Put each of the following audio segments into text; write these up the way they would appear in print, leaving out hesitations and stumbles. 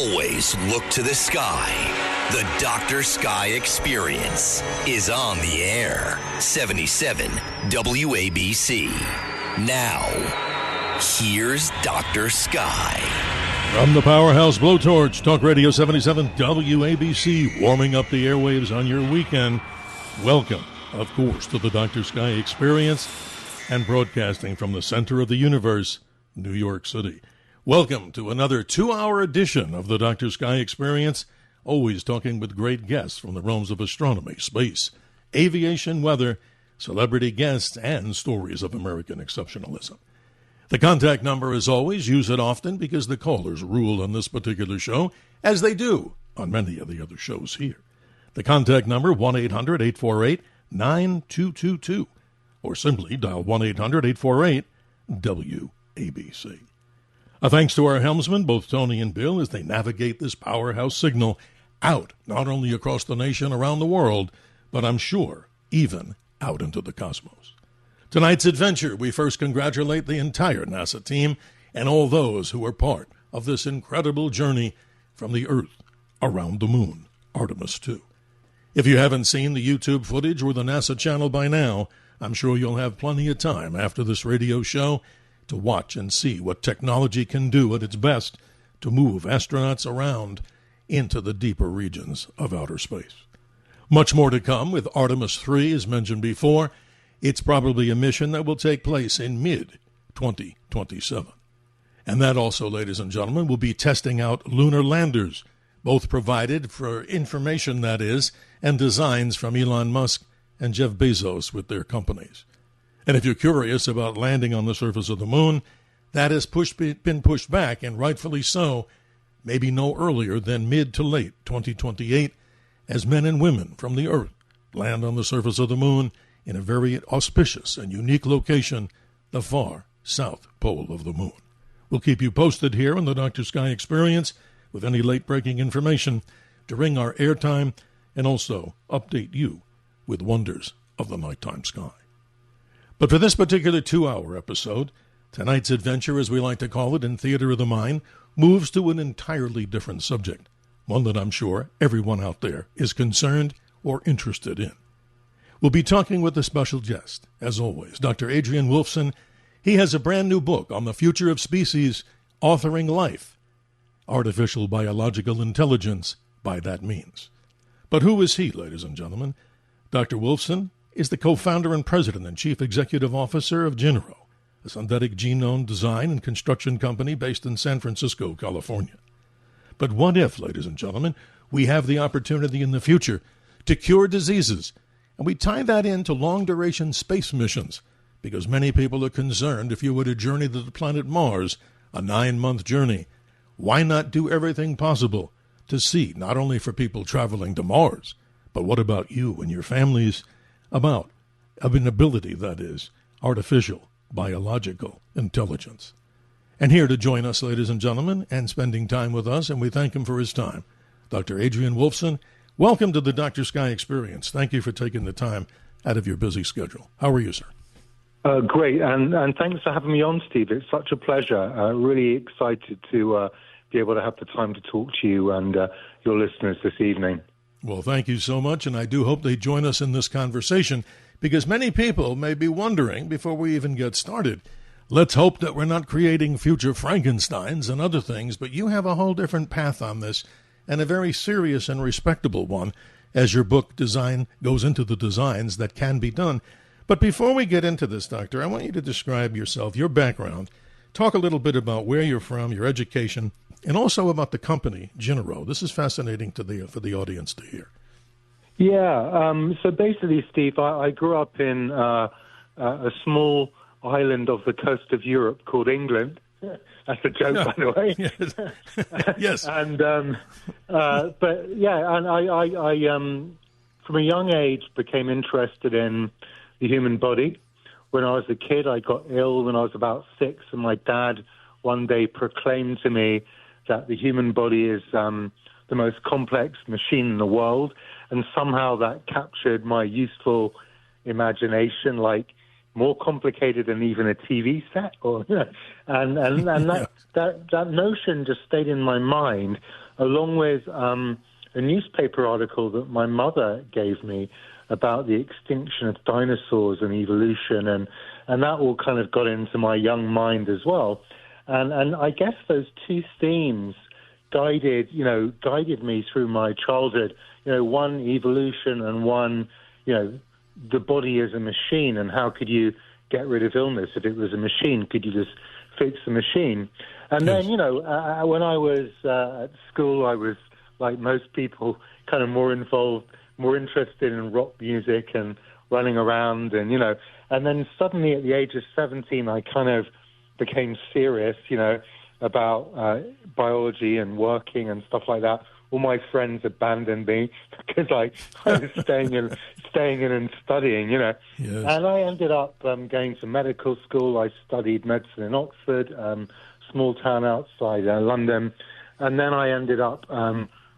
always look to the sky. The Dr. Sky Experience is on the air. 77 WABC. Now, here's Dr. Sky. From the Powerhouse Blowtorch, Talk Radio 77 WABC, warming up the airwaves on your weekend. Welcome, of course, to the Dr. Sky Experience and broadcasting from the center of the universe, New York City. Welcome to another 2-hour edition of the Dr. Sky Experience, always talking with great guests from the realms of astronomy, space, aviation, weather, celebrity guests, and stories of American exceptionalism. The contact number, as always, use it often because the callers rule on this particular show, as they do on many of the other shows here. The contact number, 1-800-848-9222, or simply dial 1-800-848-WABC. A thanks to our helmsmen, both Tony and Bill, as they navigate this powerhouse signal out, not only across the nation, around the world, but I'm sure even out into the cosmos. Tonight's adventure, we first congratulate the entire NASA team and all those who are part of this incredible journey from the Earth around the moon, Artemis 2. If you haven't seen the YouTube footage or the NASA channel by now, I'm sure you'll have plenty of time after this radio show to watch and see what technology can do at its best to move astronauts around into the deeper regions of outer space. Much more to come with Artemis 3, as mentioned before. It's probably a mission that will take place in mid-2027. And that also, ladies and gentlemen, will be testing out lunar landers, both provided for information, that is, and designs from Elon Musk and Jeff Bezos with their companies. And if you're curious about landing on the surface of the moon, that has been pushed back, and rightfully so, maybe no earlier than mid to late 2028, as men and women from the Earth land on the surface of the moon in a very auspicious and unique location, the far south pole of the moon. We'll keep you posted here on the Dr. Sky Experience with any late-breaking information during our airtime, and also update you with wonders of the nighttime sky. But for this particular 2-hour episode, tonight's adventure, as we like to call it in Theater of the Mind, moves to an entirely different subject, one that I'm sure everyone out there is concerned or interested in. We'll be talking with a special guest, as always, Dr. Adrian Woolfson. He has a brand new book on the future of species, Authoring Life, Artificial Biological Intelligence by that means. But who is he, ladies and gentlemen? Dr. Woolfson is the co-founder and president and chief executive officer of Genero, a synthetic genome design and construction company based in San Francisco, California. But what if, ladies and gentlemen, we have the opportunity in the future to cure diseases, and we tie that into long-duration space missions, because many people are concerned if you were to journey to the planet Mars, a 9-month journey, why not do everything possible to see, not only for people traveling to Mars, but what about you and your families, about an ability, that is, artificial biological intelligence. And here to join us, ladies and gentlemen, and spending time with us, and we thank him for his time, Dr. Adrian Woolfson. Welcome to the Dr. Sky Experience. Thank you for taking the time out of your busy schedule. How are you, sir? Great, and thanks for having me on, Steve. It's such a pleasure. Really excited to be able to have the time to talk to you and your listeners this evening. Well, thank you so much, and I do hope they join us in this conversation, because many people may be wondering, before we even get started, let's hope that we're not creating future Frankensteins and other things, but you have a whole different path on this, and a very serious and respectable one, as your book design goes into the designs that can be done. But before we get into this, Doctor, I want you to describe yourself, your background, talk a little bit about where you're from, your education, and also about the company, Genero. This is fascinating for the audience to hear. Yeah, so basically, Steve, I grew up in a small island off the coast of Europe called England. That's a joke, by the way. Yes. And but yeah, and I from a young age became interested in the human body. When I was a kid, I got ill when I was about 6, and my dad one day proclaimed to me that the human body is the most complex machine in the world, and somehow that captured my youthful imagination. Like, more complicated than even a TV set, or and that notion just stayed in my mind, along with a newspaper article that my mother gave me about the extinction of dinosaurs and evolution, and that all kind of got into my young mind as well. And I guess those two themes guided me through my childhood. One, evolution, and one, the body is a machine, and how could you get rid of illness if it was a machine? Could you just fix the machine? And then, when I was at school, I was, like most people, kind of more interested in rock music and running around, and then suddenly at the age of 17, I kind of became serious, about biology and working and stuff like that. All my friends abandoned me because I was staying in and studying, Yes. And I ended up going to medical school. I studied medicine in Oxford, small town outside London, and then I ended up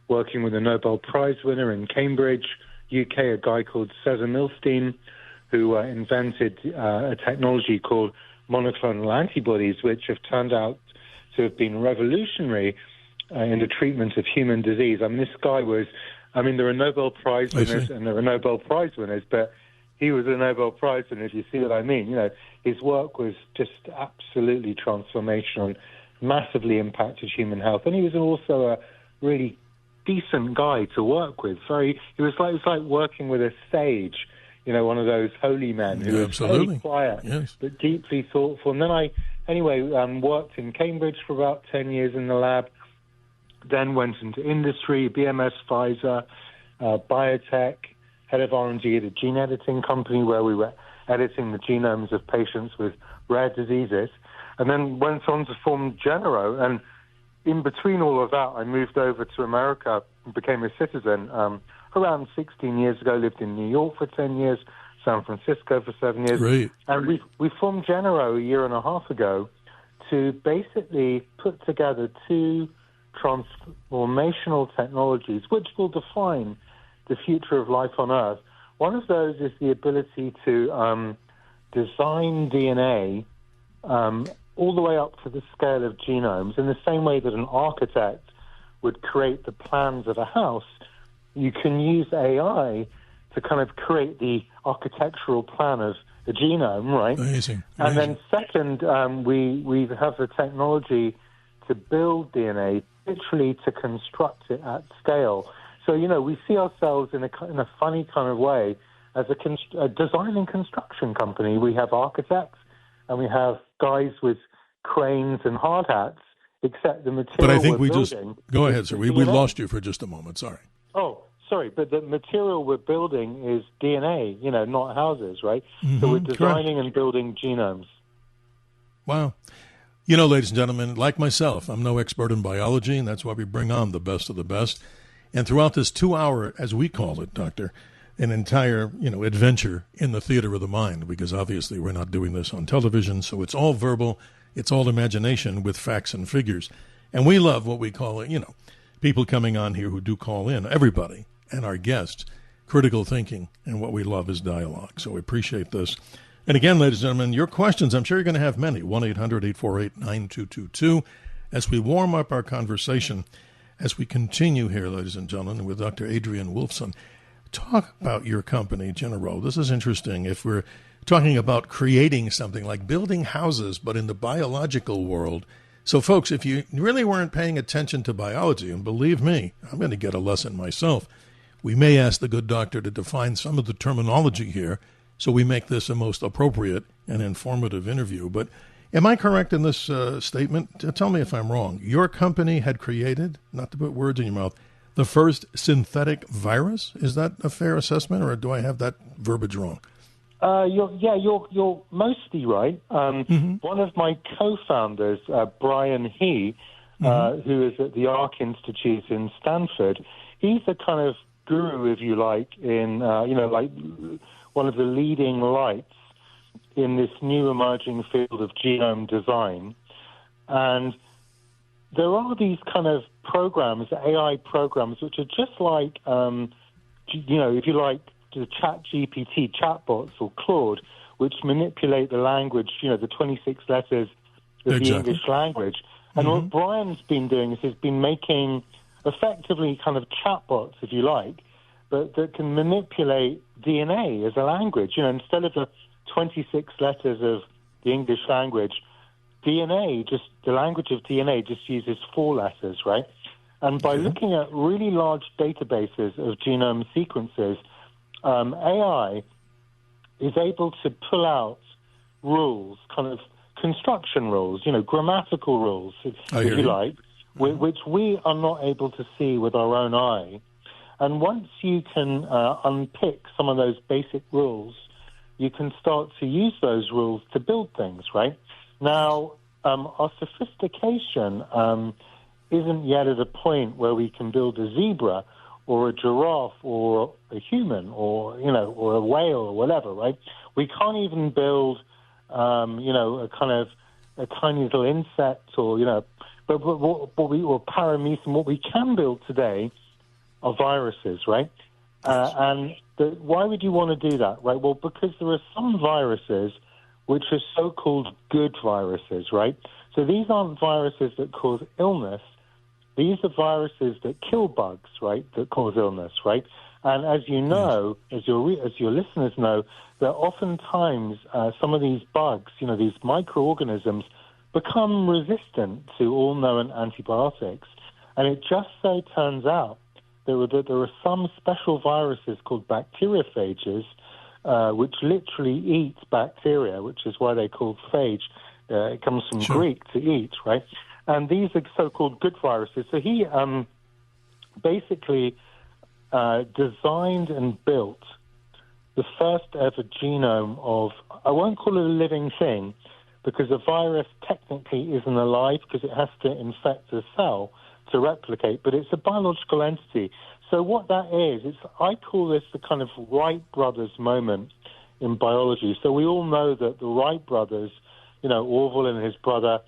working with a Nobel Prize winner in Cambridge, UK, a guy called Cesar Milstein, who invented a technology called monoclonal antibodies, which have turned out to have been revolutionary in the treatment of human disease. I mean, this guy was, there are Nobel Prize winners and there are Nobel Prize winners, but he was a Nobel Prize winner, if you see what I mean. His work was just absolutely transformational, massively impacted human health, and he was also a really decent guy to work with. It was like working with a sage, one of those holy men who was very quiet but deeply thoughtful. And then I worked in Cambridge for about 10 years in the lab, then went into industry, BMS, Pfizer, biotech, head of R&D at a gene editing company where we were editing the genomes of patients with rare diseases, and then went on to form Genero. And in between all of that, I moved over to America and became a citizen around 16 years ago, lived in New York for 10 years, San Francisco for 7 years. Great. And we formed Genero a year and a half ago to basically put together two transformational technologies which will define the future of life on Earth. One of those is the ability to design DNA all the way up to the scale of genomes. In the same way that an architect would create the plans of a house, you can use AI to kind of create the architectural plan of the genome, right? Amazing. And then second, we have the technology to build DNA, literally to construct it at scale. So, we see ourselves in a funny kind of way as a design and construction company. We have architects and we have guys with cranes and hard hats, except the material But I think we're we building. Go ahead, sir. We lost you for just a moment. Sorry. Oh, sorry, but the material we're building is DNA, not houses, right? Mm-hmm, so we're designing and building genomes. Wow. Ladies and gentlemen, like myself, I'm no expert in biology, and that's why we bring on the best of the best. And throughout this 2-hour, as we call it, Doctor, an entire, adventure in the theater of the mind, because obviously we're not doing this on television, so it's all verbal, it's all imagination with facts and figures. And we love what we call it, people coming on here who do call in, everybody, and our guests, critical thinking, and what we love is dialogue. So we appreciate this. And again, ladies and gentlemen, your questions, I'm sure you're going to have many, 1-800-848-9222, as we warm up our conversation, as we continue here, ladies and gentlemen, with Dr. Adrian Woolfson. Talk about your company, Genero. This is interesting. If we're talking about creating something like building houses, but in the biological world. So, folks, if you really weren't paying attention to biology, and believe me, I'm going to get a lesson myself, we may ask the good doctor to define some of the terminology here so we make this a most appropriate and informative interview. But am I correct in this statement? Tell me if I'm wrong. Your company had created, not to put words in your mouth, the first synthetic virus? Is that a fair assessment, or do I have that verbiage wrong? You're mostly right. One of my co-founders, Brian He, who is at the Arc Institute in Stanford, he's a kind of guru, if you like, in one of the leading lights in this new emerging field of genome design. And there are these kind of programs, AI programs, which are just like, if you like, the ChatGPT chatbots or Claude, which manipulate the language, the 26 letters of the English language. And what Brian's been doing is he's been making effectively kind of chatbots, if you like, but that can manipulate DNA as a language. Instead of the 26 letters of the English language, the language of DNA just uses 4 letters, right? And by looking at really large databases of genome sequences, AI is able to pull out rules, kind of construction rules, grammatical rules, if you like, which we are not able to see with our own eye. And once you can unpick some of those basic rules, you can start to use those rules to build things, right? Now, our sophistication isn't yet at a point where we can build a zebra or a giraffe or a human or a whale or whatever, right? We can't even build, a tiny little insect or paramecium. What we can build today are viruses, right? Why would you want to do that, right? Well, because there are some viruses which are so-called good viruses, right? So these aren't viruses that cause illness. These are viruses that kill bugs, right, that cause illness, right? And as you know, as your listeners know, that oftentimes some of these bugs, these microorganisms, become resistant to all known antibiotics. And it just so turns out there are some special viruses called bacteriophages, which literally eat bacteria, which is why they're called phage. It comes from Greek, to eat, right? And these are so-called good viruses. So he basically designed and built the first ever genome of, I won't call it a living thing, because a virus technically isn't alive because it has to infect a cell to replicate, but it's a biological entity. So what that is, I call this the kind of Wright brothers moment in biology. So we all know that the Wright brothers, Orville and his brother,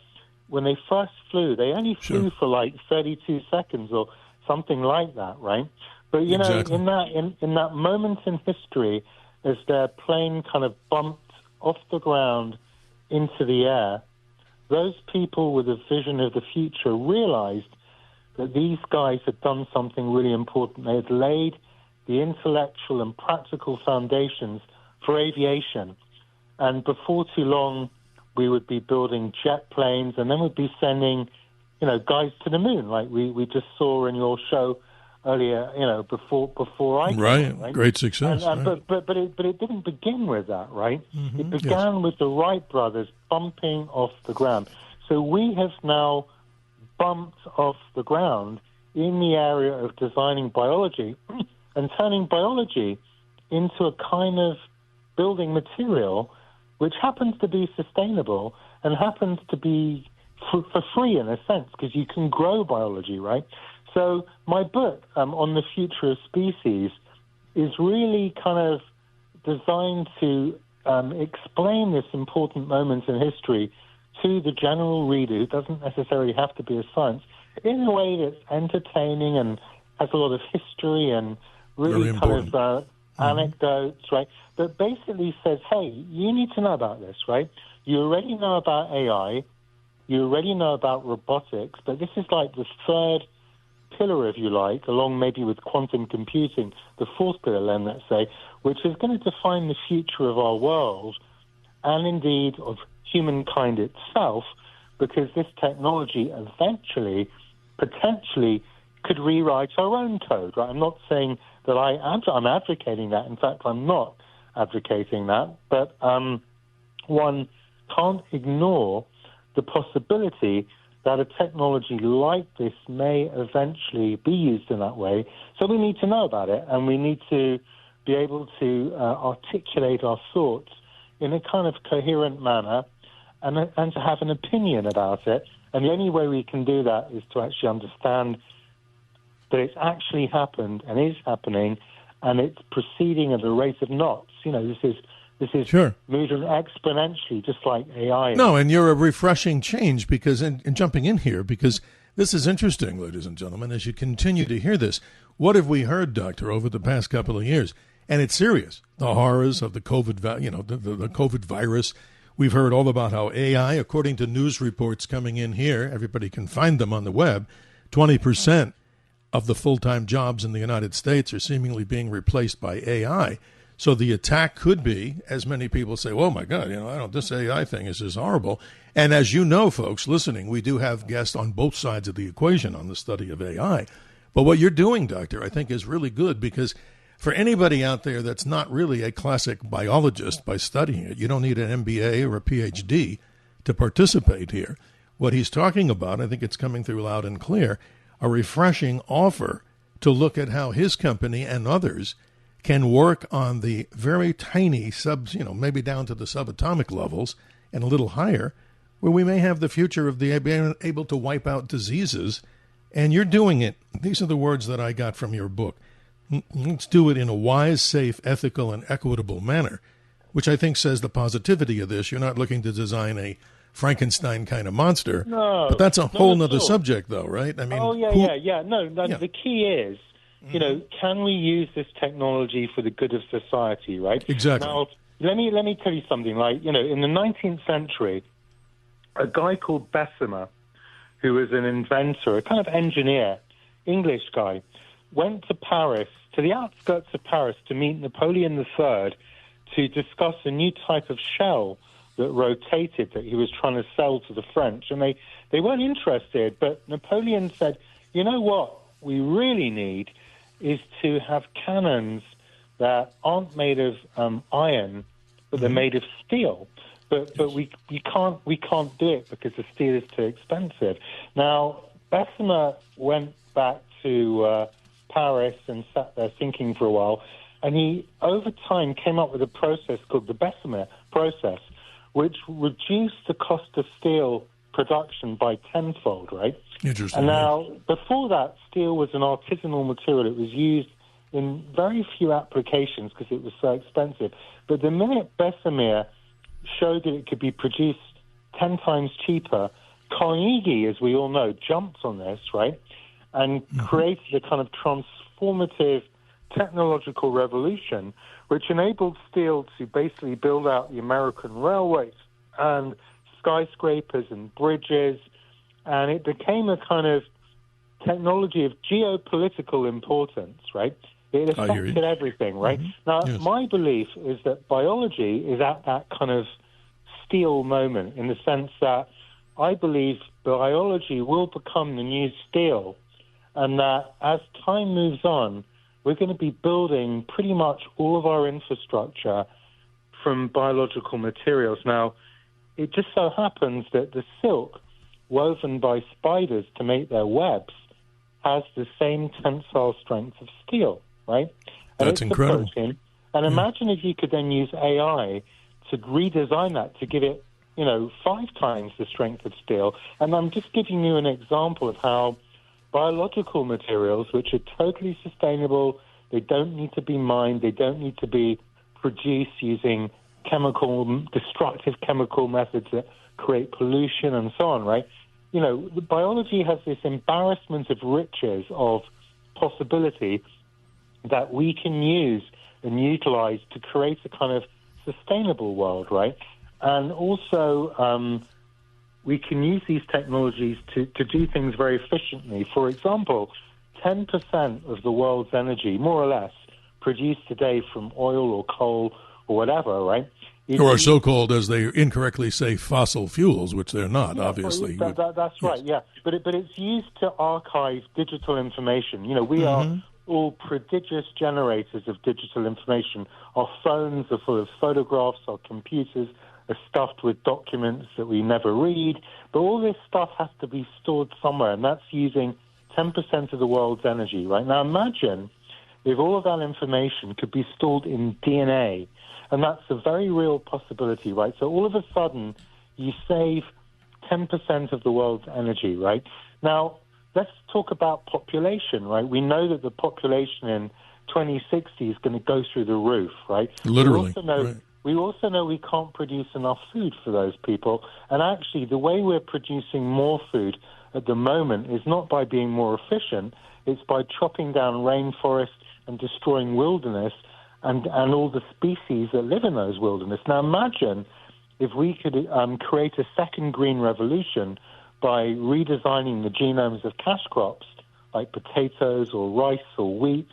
when they first flew, they only flew for like 32 seconds or something like that, right? But, in that moment in history, as their plane kind of bumped off the ground into the air, those people with a vision of the future realized that these guys had done something really important. They had laid the intellectual and practical foundations for aviation. And before too long, we would be building jet planes, and then we'd be sending, guys to the moon, like we just saw in your show earlier, before I came, right? Great success. But it didn't begin with that, right? It began with the Wright brothers bumping off the ground. So we have now bumped off the ground in the area of designing biology and turning biology into a kind of building material which happens to be sustainable and happens to be for free in a sense, because you can grow biology, right? So my book on the future of species is really kind of designed to explain this important moment in history to the general reader who doesn't necessarily have to be a science, in a way that's entertaining and has a lot of history and really kind of anecdotes, right? That basically says, hey, you need to know about this, right? You already know about AI, you already know about robotics, but this is like the third pillar, if you like, along maybe with quantum computing, the fourth pillar, then, let's say, which is going to define the future of our world and indeed of humankind itself, because this technology eventually, potentially, could rewrite our own code, right? I'm not saying that I'm advocating that. In fact, I'm not advocating that. But one can't ignore the possibility that a technology like this may eventually be used in that way. So we need to know about it, and we need to be able to articulate our thoughts in a kind of coherent manner and to have an opinion about it. And the only way we can do that is to actually understand that it's actually happened and is happening, and it's proceeding at a rate of knots. This is moving exponentially, just like AI. No, and you're a refreshing change because, and jumping in here, because this is interesting, ladies and gentlemen, as you continue to hear this. What have we heard, Doctor, over the past couple of years? And it's serious. The horrors of the COVID, the COVID virus. We've heard all about how AI, according to news reports coming in here, everybody can find them on the web, 20% of the full-time jobs in the United States are seemingly being replaced by AI. So the attack could be, as many people say, oh, my God, this AI thing is just horrible. And as you know, folks listening, we do have guests on both sides of the equation on the study of AI. But what you're doing, Doctor, I think is really good, because for anybody out there that's not really a classic biologist by studying it, you don't need an MBA or a PhD to participate here. What he's talking about, I think it's coming through loud and clear, a refreshing offer to look at how his company and others can work on the very tiny maybe down to the subatomic levels and a little higher, where we may have the future of being able to wipe out diseases. And you're doing it. These are the words that I got from your book. Let's do it in a wise, safe, ethical, and equitable manner, which I think says the positivity of this. You're not looking to design a Frankenstein kind of monster. No, but that's a whole nother subject, though, right? I mean, The key is, can we use this technology for the good of society, right? Exactly. Now, let me tell you something. Like, in the 19th century, a guy called Bessemer, who was an inventor, a kind of engineer, English guy, went to Paris, to the outskirts of Paris, to meet Napoleon III to discuss a new type of shell that rotated that he was trying to sell to the French. And they weren't interested, but Napoleon said, you know what we really need is to have cannons that aren't made of iron, but they're made of steel. But we can't do it because the steel is too expensive. Now, Bessemer went back to Paris and sat there thinking for a while, and he, over time, came up with a process called the Bessemer process, which reduced the cost of steel production by tenfold, right? Interesting. And now, before that, steel was an artisanal material. It was used in very few applications because it was so expensive. But the minute Bessemer showed that it could be produced 10 times cheaper, Carnegie, as we all know, jumped on this, right, and created a kind of transformative technological revolution which enabled steel to basically build out the American railways and skyscrapers and bridges, and it became a kind of technology of geopolitical importance, right? It affected everything, right? Now, my belief is that biology is at that kind of steel moment, in the sense that I believe biology will become the new steel, and that as time moves on, we're going to be building pretty much all of our infrastructure from biological materials. Now, it just so happens that the silk woven by spiders to make their webs has the same tensile strength of steel, right? And that's incredible. And imagine if you could then use AI to redesign that to give it, 5 times the strength of steel. And I'm just giving you an example of how biological materials, which are totally sustainable, they don't need to be mined, they don't need to be produced using destructive chemical methods that create pollution and so on, right? The biology has this embarrassment of riches, of possibility that we can use and utilize to create a kind of sustainable world, right? And also, we can use these technologies to do things very efficiently. For example, 10% of the world's energy, more or less, produced today from oil or coal or whatever, right? Or so-called, as they incorrectly say, fossil fuels, which they're not, obviously. That's right, yeah. But it's used to archive digital information. We are all prodigious generators of digital information. Our phones are full of photographs, our computers are stuffed with documents that we never read. But all this stuff has to be stored somewhere, and that's using 10% of the world's energy, right? Now imagine if all of that information could be stored in DNA, and that's a very real possibility, right? So all of a sudden, you save 10% of the world's energy, right? Now, let's talk about population, right? We know that the population in 2060 is going to go through the roof, right? Literally. We also know we can't produce enough food for those people. And actually, the way we're producing more food at the moment is not by being more efficient, it's by chopping down rainforests and destroying wilderness and all the species that live in those wilderness. Now imagine if we could create a second green revolution by redesigning the genomes of cash crops like potatoes or rice or wheat,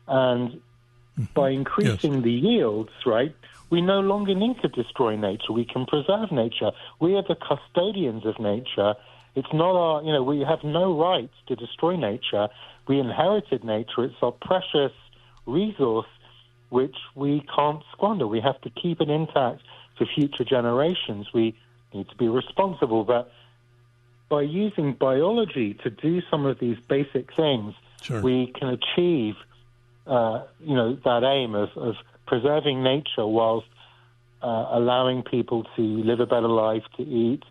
and by increasing the yields, right, we no longer need to destroy nature. We can preserve nature. We are the custodians of nature. It's not our, we have no right to destroy nature. We inherited nature. It's our precious resource which we can't squander. We have to keep it intact for future generations. We need to be responsible. But by using biology to do some of these basic things, we can achieve, that aim of preserving nature whilst allowing people to live a better life, to eat,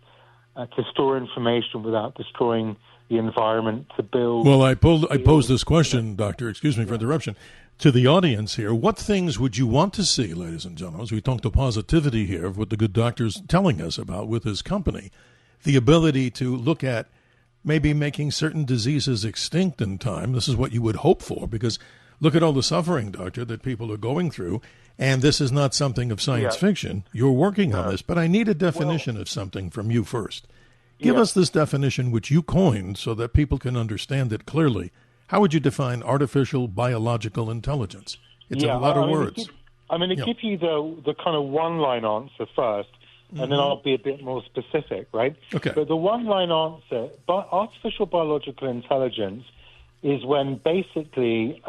to store information without destroying the environment, to build. Well, I posed this question, Doctor, excuse me for interruption, to the audience here. What things would you want to see, ladies and gentlemen, as we talk to positivity here of what the good doctor's telling us about with his company, the ability to look at maybe making certain diseases extinct in time. This is what you would hope for, because look at all the suffering, Doctor, that people are going through, and this is not something of science fiction. You're working on this, but I need a definition of something from you first. Give us this definition which you coined so that people can understand it clearly. How would you define artificial biological intelligence? It's a lot of words. I'm going to give you the kind of one-line answer first, and then I'll be a bit more specific, right? Okay. But the one-line answer, artificial biological intelligence is when basically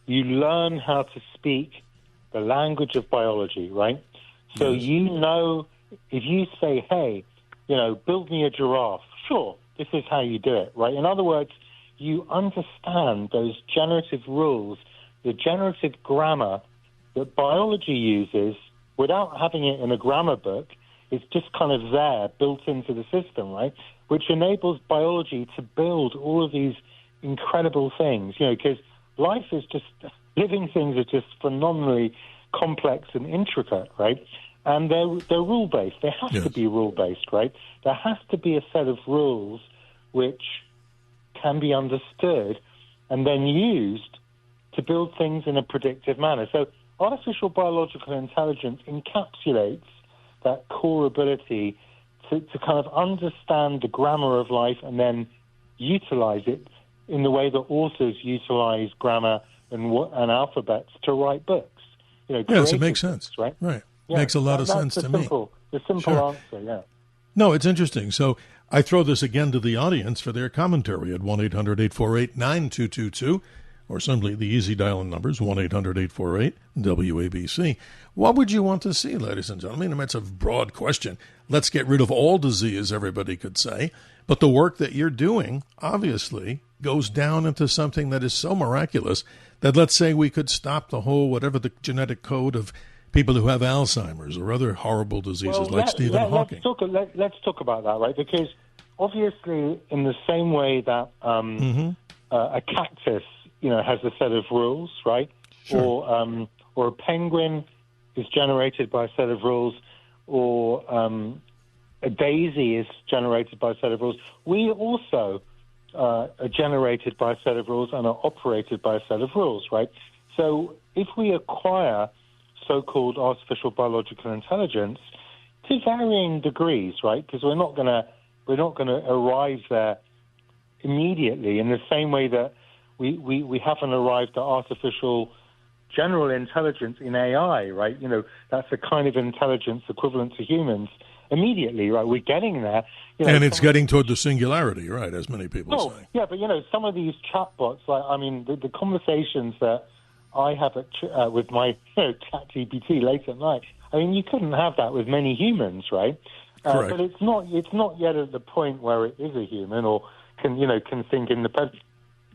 you learn how to speak the language of biology, right? So if you say, hey, build me a giraffe, sure, this is how you do it, right? In other words, you understand those generative rules, the generative grammar that biology uses without having it in a grammar book. It's just kind of there, built into the system, right? Which enables biology to build all of these incredible things, because life is just, living things are just phenomenally complex and intricate, right? And they're rule-based. They have to be rule-based, right? There has to be a set of rules which can be understood and then used to build things in a predictive manner. So artificial biological intelligence encapsulates that core ability to kind of understand the grammar of life and then utilize it in the way that authors utilize grammar and alphabets to write books. Yes, it makes sense. Right? Right. Yeah, makes a lot of sense to me. The simple answer, yeah. No, it's interesting. So I throw this again to the audience for their commentary at 1-800-848-9222, or simply the easy dial-in numbers, 1-800-848-WABC. What would you want to see, ladies and gentlemen? I mean, it's a broad question. Let's get rid of all disease, everybody could say. But the work that you're doing, obviously, goes down into something that is so miraculous that let's say we could stop the whole, whatever the genetic code of people who have Alzheimer's or other horrible diseases Stephen Hawking. Let's talk about that, right? Because obviously, in the same way that a cactus, has a set of rules, right? Sure. Or a penguin is generated by a set of rules, or a daisy is generated by a set of rules. We also are generated by a set of rules and are operated by a set of rules, right? So if we acquire so-called artificial biological intelligence to varying degrees, right? Because we're not going to arrive there immediately in the same way that we haven't arrived at artificial general intelligence in AI, right? That's a kind of intelligence equivalent to humans immediately, right? We're getting there. And it's getting toward the singularity, right, as many people say. Yeah, but, some of these chatbots, the conversations that I have with my ChatGPT late at night, you couldn't have that with many humans, right? Correct. But it's not yet at the point where it is a human or can think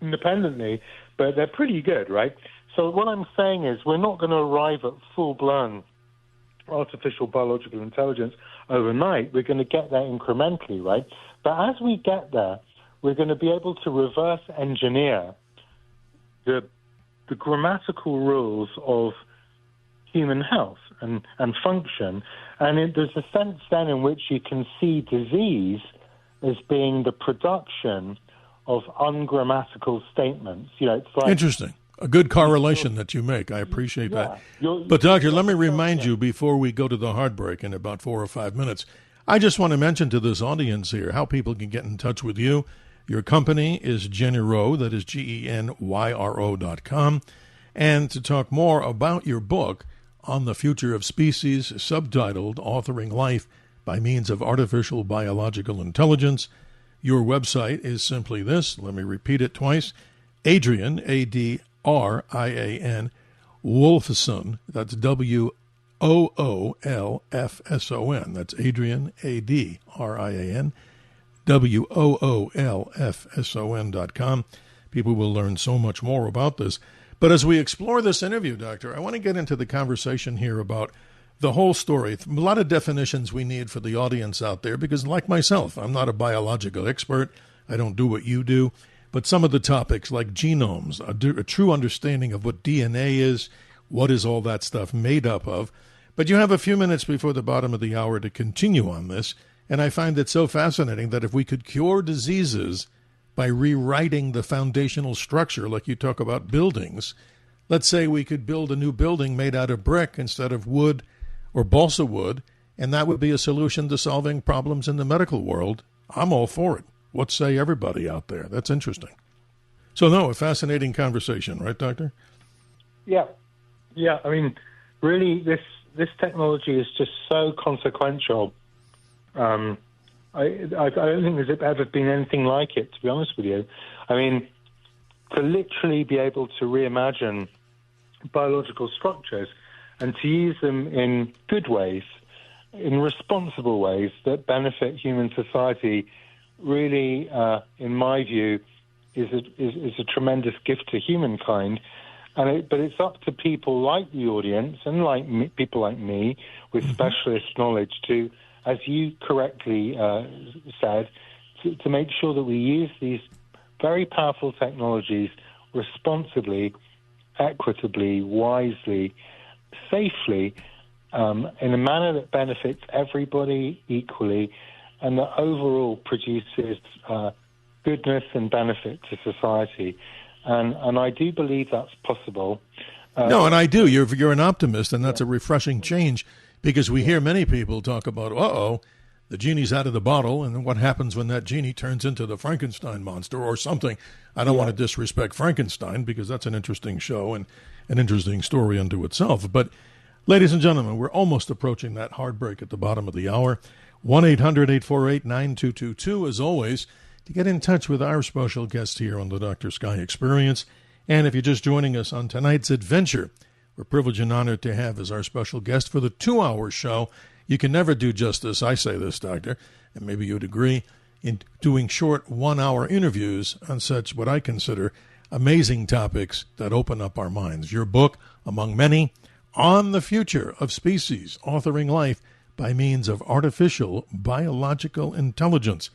independently, but they're pretty good, right? So what I'm saying is we're not going to arrive at full-blown artificial biological intelligence overnight. We're going to get there incrementally, right? But as we get there, we're going to be able to reverse engineer the grammatical rules of human health and function. And there's a sense then in which you can see disease as being the production of ungrammatical statements. It's like... Interesting. a good correlation that you make. I appreciate that. But, Doctor, let me remind you before we go to the hard break in about 4 or 5 minutes, I just want to mention to this audience here how people can get in touch with you. Your company is Genyro, that is GENYRO.com. And to talk more about your book on the future of species, subtitled Authoring Life by Means of Artificial Biological Intelligence, your website is simply this. Let me repeat it twice. Adrian, Adrian, Woolfson, that's Woolfson. That's Adrian, Adrian, Woolfson.com. People will learn so much more about this. But as we explore this interview, Doctor, I want to get into the conversation here about the whole story. A lot of definitions we need for the audience out there, because like myself, I'm not a biological expert. I don't do what you do. But some of the topics like genomes, a true understanding of what DNA is, what is all that stuff made up of. But you have a few minutes before the bottom of the hour to continue on this. And I find it so fascinating that if we could cure diseases by rewriting the foundational structure, like you talk about buildings, let's say we could build a new building made out of brick instead of wood or balsa wood, and that would be a solution to solving problems in the medical world. I'm all for it. What say everybody out there? That's interesting. So, no, a fascinating conversation, right, Doctor? Yeah. I mean, really, this technology is just so consequential. I don't think there's ever been anything like it, to be honest with you. I mean, to literally be able to reimagine biological structures and to use them in good ways, in responsible ways that benefit human society, really, in my view, is a tremendous gift to humankind. But it's up to people like the audience and like people like me with specialist knowledge to, as you correctly said, to make sure that we use these very powerful technologies responsibly, equitably, wisely, safely, in a manner that benefits everybody equally, and that overall produces goodness and benefit to society. And I do believe that's possible. No, and I do. You're an optimist, and that's a refreshing change, because we hear many people talk about, the genie's out of the bottle, and what happens when that genie turns into the Frankenstein monster or something. I don't want to disrespect Frankenstein, because that's an interesting show and an interesting story unto itself. But, ladies and gentlemen, we're almost approaching that hard break at the bottom of the hour. 1-800-848-9222, as always, to get in touch with our special guest here on the Dr. Sky Experience. And if you're just joining us on tonight's adventure, we're privileged and honored to have as our special guest for the 2-hour show. You can never do justice, I say this, Doctor, and maybe you'd agree, in doing short 1-hour interviews on such what I consider amazing topics that open up our minds. Your book, among many, On the Future of Species, Authoring Life by Means of Artificial Biological Intelligence.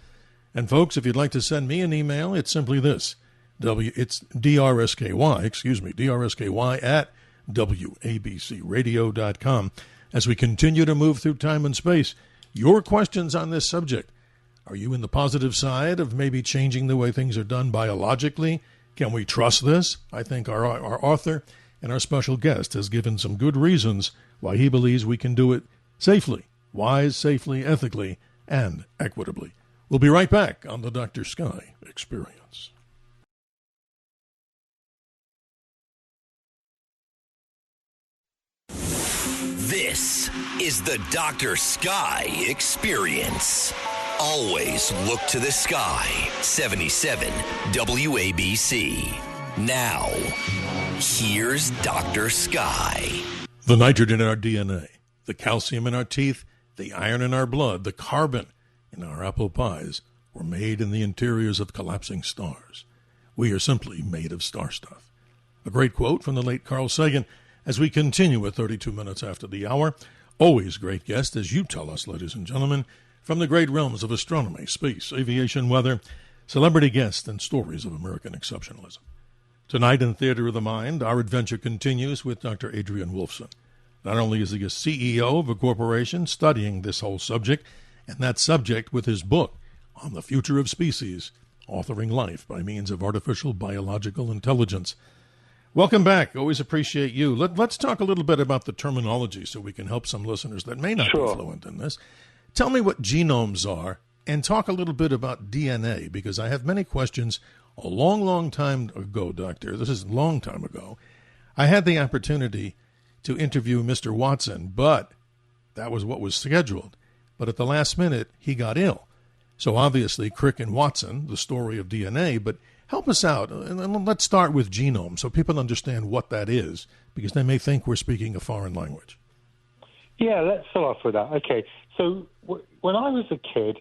And folks, if you'd like to send me an email, it's simply this. It's DRSKY at WABCradio.com. As we continue to move through time and space, your questions on this subject. Are you in the positive side of maybe changing the way things are done biologically? Can we trust this? I think our author and our special guest has given some good reasons why he believes we can do it safely, safely, ethically, and equitably. We'll be right back on the Dr. Sky Experience. This is the Dr. Sky Experience. Always look to the sky. 77 WABC. Now, here's Dr. Sky. The nitrogen in our DNA, the calcium in our teeth, the iron in our blood, the carbon in our apple pies were made in the interiors of collapsing stars. We are simply made of star stuff. A great quote from the late Carl Sagan as we continue with 32 minutes after the hour. Always great guest, as you tell us, ladies and gentlemen, from the great realms of astronomy, space, aviation, weather, celebrity guests, and stories of American exceptionalism. Tonight in Theater of the Mind, our adventure continues with Dr. Adrian Woolfson. Not only is he a CEO of a corporation studying this whole subject, and that subject with his book on the future of species, authoring life by means of artificial biological intelligence. Welcome back. Always appreciate you. Let's talk a little bit about the terminology so we can help some listeners that may not be fluent in this. Tell me what genomes are and talk a little bit about DNA, because I have many questions. A long, long time ago, Doctor, this is a long time ago, I had the opportunity to interview Mr. Watson, but that was what was scheduled. But at the last minute, he got ill. So obviously, Crick and Watson, the story of DNA, but help us out. And let's start with genome so people understand what that is, because they may think we're speaking a foreign language. Yeah, let's start off with that. Okay, so when I was a kid,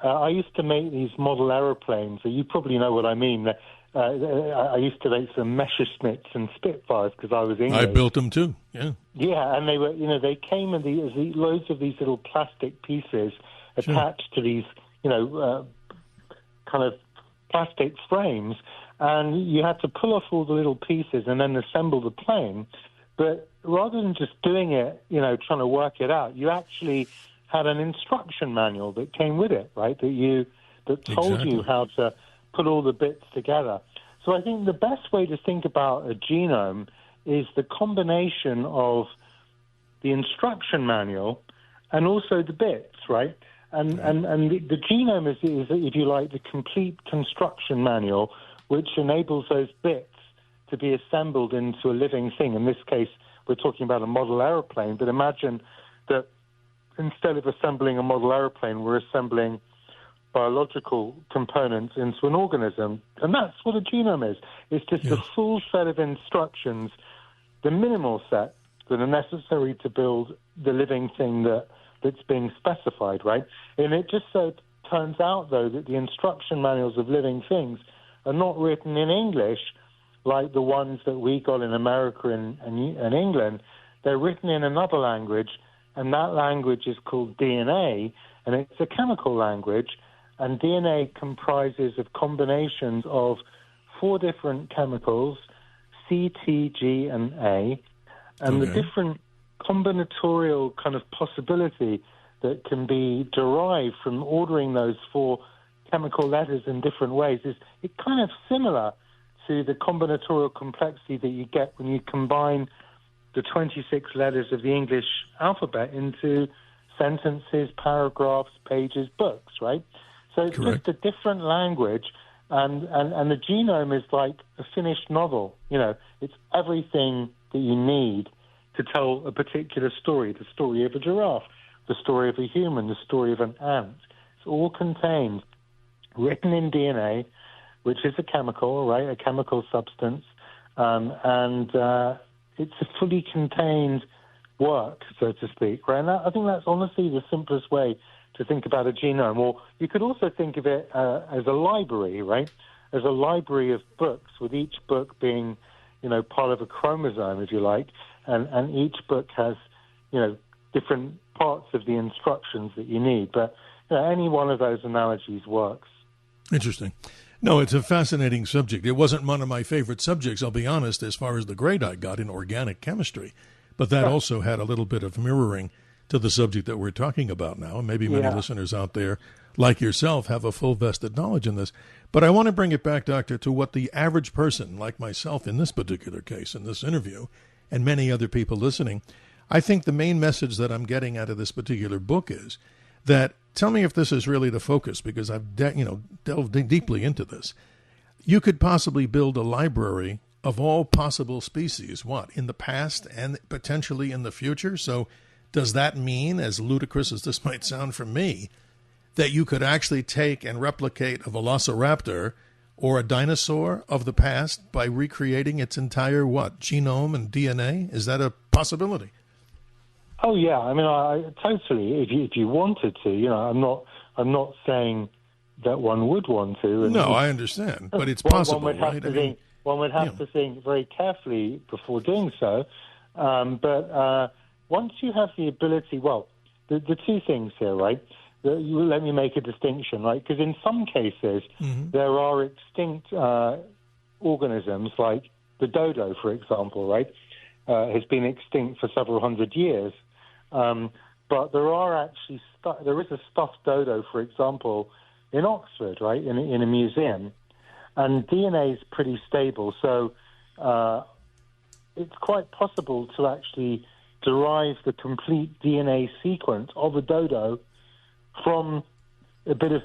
I used to make these model aeroplanes. So you probably know what I mean. I used to make some Messerschmitts and Spitfires because I was English. I built them too. Yeah. Yeah, and they were, they came in loads of these little plastic pieces attached to these, kind of plastic frames, and you had to pull off all the little pieces and then assemble the plane. But rather than just doing it, trying to work it out, you actually had an instruction manual that came with it, right? That told you how to put all the bits together. So I think the best way to think about a genome is the combination of the instruction manual and also the bits, right? And the genome is, if you like, the complete construction manual, which enables those bits to be assembled into a living thing. In this case, we're talking about a model aeroplane, but imagine that instead of assembling a model aeroplane, we're assembling biological components into an organism. And that's what a genome is. It's just a full set of instructions, the minimal set that are necessary to build the living thing that's being specified, right? And it just so turns out, though, that the instruction manuals of living things are not written in English like the ones that we got in America and England. They're written in another language, and that language is called DNA, and it's a chemical language, and DNA comprises of combinations of 4 different chemicals, C, T, G, and A, and the different combinatorial kind of possibility that can be derived from ordering those 4 chemical letters in different ways is kind of similar to the combinatorial complexity that you get when you combine the 26 letters of the English alphabet into sentences, paragraphs, pages, books, right? So it's just a different language, and the genome is like a finished novel. It's everything that you need to tell a particular story, the story of a giraffe, the story of a human, the story of an ant. It's all contained, written in DNA, which is a chemical, right, a chemical substance, and it's a fully contained work, so to speak, right? And I think that's honestly the simplest way to think about a genome. Or you could also think of it as a library, right? As a library of books, with each book being, part of a chromosome, if you like, and each book has, different parts of the instructions that you need. But any one of those analogies works. Interesting. No, it's a fascinating subject. It wasn't one of my favorite subjects, I'll be honest, as far as the grade I got in organic chemistry. But that also had a little bit of mirroring to the subject that we're talking about now. And maybe many listeners out there, like yourself, have a full vested knowledge in this. But I want to bring it back, Doctor, to what the average person, like myself in this particular case, in this interview, and many other people listening, I think the main message that I'm getting out of this particular book is that, tell me if this is really the focus, because I've delved deeply into this. You could possibly build a library of all possible species, in the past and potentially in the future? So does that mean, as ludicrous as this might sound from me, that you could actually take and replicate a velociraptor or a dinosaur of the past by recreating its entire, genome and DNA? Is that a possibility? Oh yeah, I mean, I totally. If you wanted to, I'm not saying that one would want to. And no, I understand, but it's possible, right? One would have to think very carefully before doing so. But once you have the ability, the 2 things here, right? Let me make a distinction, right? Because in some cases, there are extinct organisms, like the dodo, for example, right? Has been extinct for several hundred years. But there are actually there is a stuffed dodo, for example, in Oxford, right, in a museum, and DNA is pretty stable. So it's quite possible to actually derive the complete DNA sequence of a dodo from a bit of,